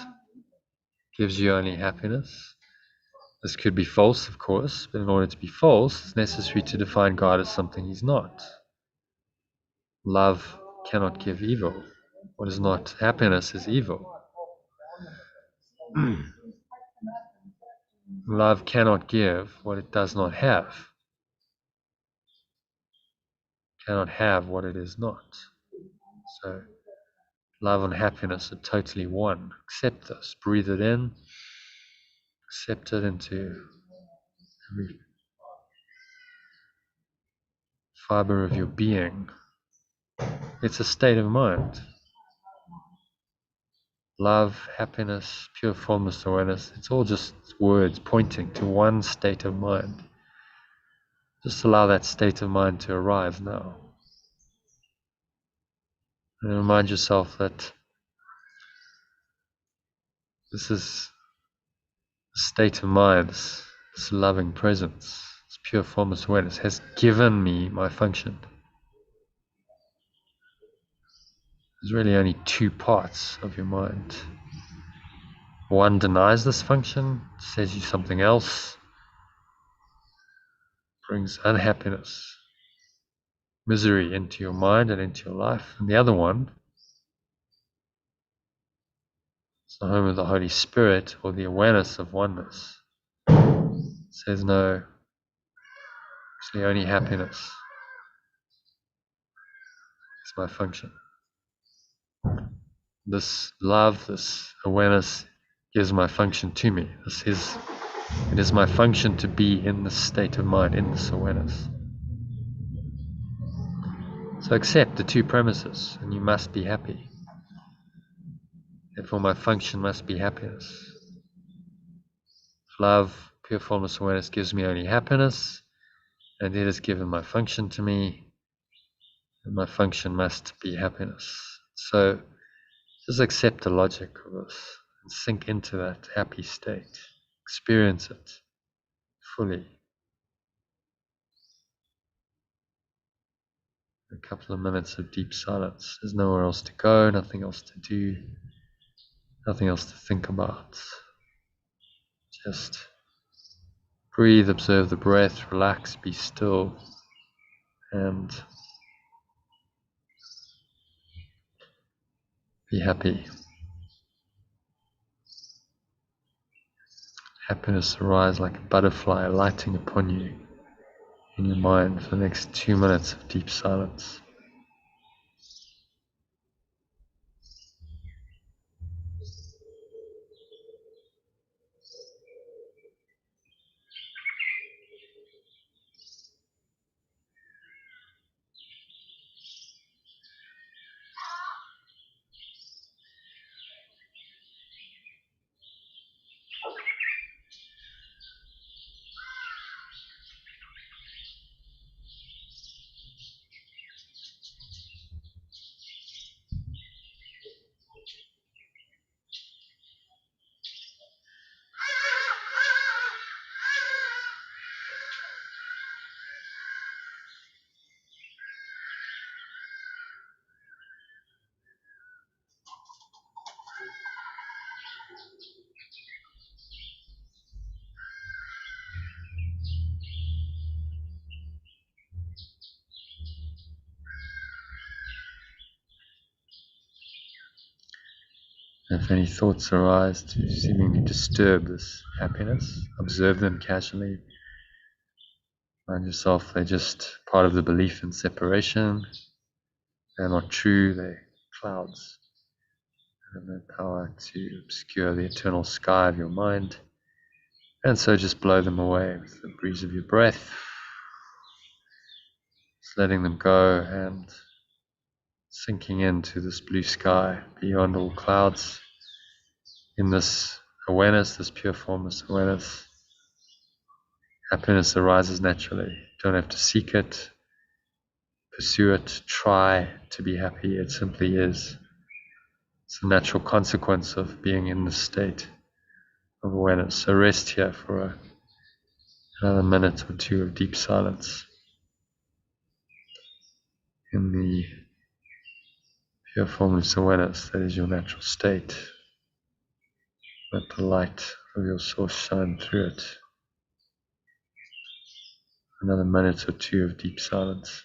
Gives you only happiness. This could be false, of course, but in order to be false, it's necessary to define God as something He's not. Love cannot give evil. What is not happiness is evil. Love cannot give what it does not have. Cannot have what it is not. So love and happiness are totally one. Accept this. Breathe it in. Accept it into every fiber of your being. It's a state of mind. Love, happiness, pure formless awareness, it's all just words pointing to one state of mind. Just allow that state of mind to arise now. And remind yourself that this is a state of mind, this loving presence, this pure formless awareness has given me my function. There's really only two parts of your mind. One denies this function, says you something else, brings unhappiness, misery into your mind and into your life. And the other one is the home of the Holy Spirit, or the awareness of oneness. It says no, actually only happiness is my function. This love, this awareness gives my function to me. It is my function to be in this state of mind, in this awareness. So accept the two premises, and you must be happy. Therefore my function must be happiness. Love, pure formless awareness gives me only happiness, and it has given my function to me, and my function must be happiness. So just accept the logic of this and sink into that happy state. Experience it fully. A couple of minutes of deep silence. There's nowhere else to go, nothing else to do, nothing else to think about. Just breathe, observe the breath, relax, be still, and be happy. Happiness arise like a butterfly alighting upon you in your mind for the next 2 minutes of deep silence. If any thoughts arise to seemingly disturb this happiness, observe them casually. Find yourself, they're just part of the belief in separation. They're not true, they're clouds. They have no power to obscure the eternal sky of your mind. And so just blow them away with the breeze of your breath. Just letting them go and sinking into this blue sky beyond all clouds. In this awareness, this pure formless awareness, happiness arises naturally. You don't have to seek it, pursue it, try to be happy. It simply is. It's a natural consequence of being in this state of awareness. So rest here for another minute or two of deep silence in the pure formless awareness that is your natural state. Let the light of your source shine through it. Another minute or two of deep silence.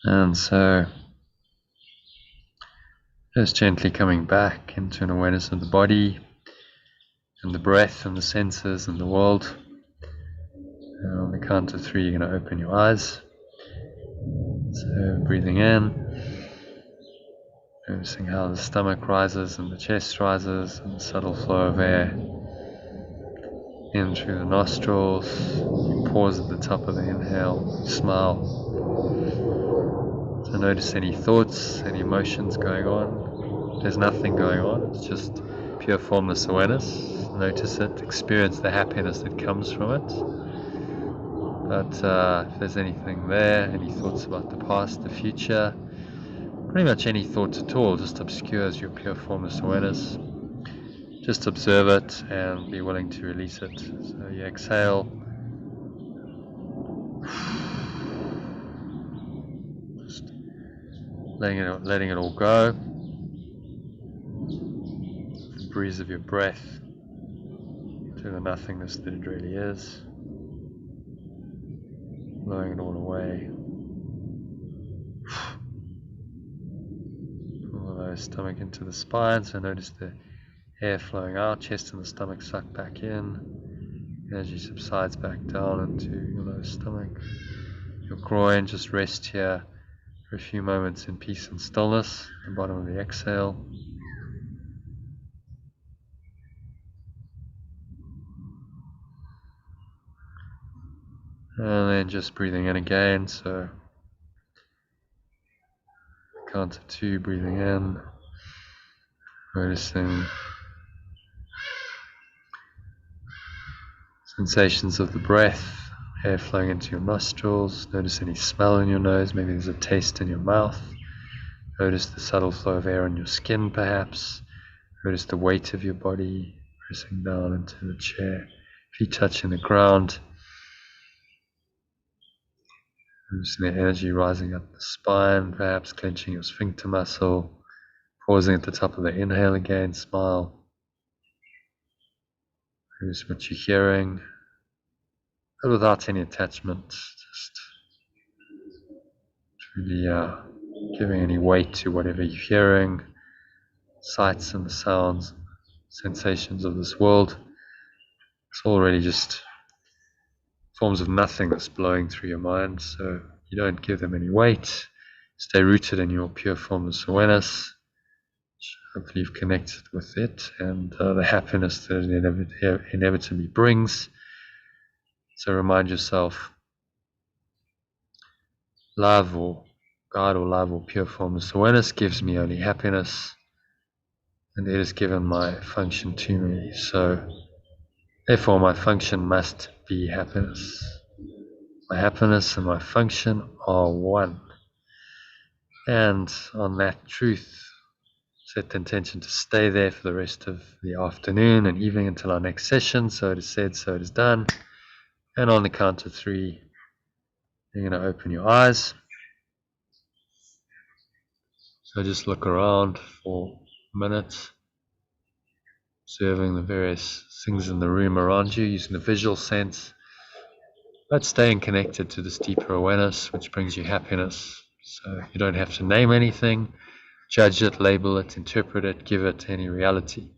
And so, just gently coming back into an awareness of the body and the breath and the senses and the world. And on the count of 3, you're going to open your eyes. So breathing in, noticing how the stomach rises and the chest rises and the subtle flow of air in through the nostrils. You pause at the top of the inhale, you smile. So notice any thoughts, any emotions going on. There's nothing going on, it's just pure formless awareness. Notice it, experience the happiness that comes from it. But if there's anything there, any thoughts about the past, the future, pretty much any thoughts at all just obscures your pure formless awareness. Just observe it and be willing to release it. So you exhale. Just letting it all go. The breeze of your breath to the nothingness that it really is. Blowing it all away. Pull the stomach into the spine, so notice the air flowing out, chest and the stomach suck back in. Energy subsides back down into your lower stomach. Your groin, just rest here for a few moments in peace and stillness at the bottom of the exhale. And then just breathing in again, so count of 2, breathing in, noticing sensations of the breath, air flowing into your nostrils. Notice any smell in your nose, maybe there's a taste in your mouth. Notice the subtle flow of air on your skin, perhaps. Notice the weight of your body pressing down into the chair, feet touching the ground. Noticing the energy rising up the spine, perhaps clenching your sphincter muscle. Pausing at the top of the inhale again, smile. Notice what you're hearing, but without any attachment, just really giving any weight to whatever you're hearing, sights and the sounds, sensations of this world. It's all really just forms of nothingness blowing through your mind, so you don't give them any weight. Stay rooted in your pure formless awareness. Hopefully you've connected with it and the happiness that it inevitably brings. So remind yourself, love or God or love or pure formless awareness gives me only happiness, and it has given my function to me. So therefore my function must be happiness. My happiness and my function are one. And on that truth, set the intention to stay there for the rest of the afternoon and evening until our next session. So it is said, so it is done. And on the count of 3, you're going to open your eyes. So just look around for a minute, observing the various things in the room around you, using the visual sense, but staying connected to this deeper awareness, which brings you happiness. So you don't have to name anything, judge it, label it, interpret it, give it any reality.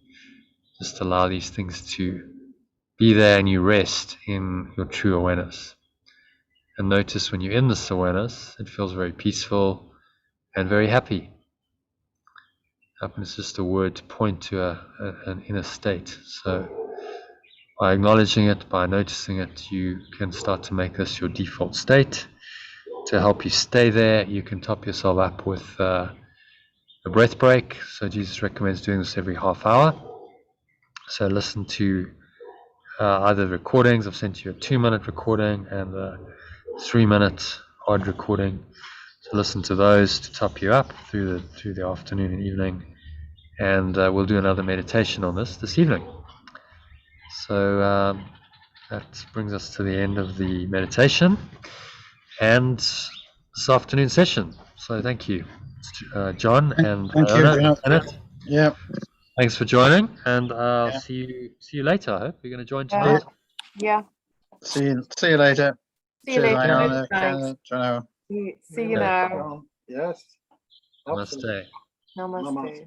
Just allow these things to be there, and you rest in your true awareness. And notice when you're in this awareness, it feels very peaceful and very happy. Happiness is just a word to point to an inner state. So by acknowledging it, by noticing it, you can start to make this your default state. To help you stay there, you can top yourself up with a breath break. So Jesus recommends doing this every half hour. So listen to either recordings. I've sent you a 2-minute recording and a 3-minute hard recording. So listen to those to top you up through the afternoon and evening. And we'll do another meditation on this evening. So that brings us to the end of the meditation and this afternoon session. So thank you, John and thank you, John. Yeah. Thanks for joining, and I'll see you later. I hope you're going to join tonight. Yeah. See you later. See you later. Thanks. See you now. Yes. Namaste. Namaste.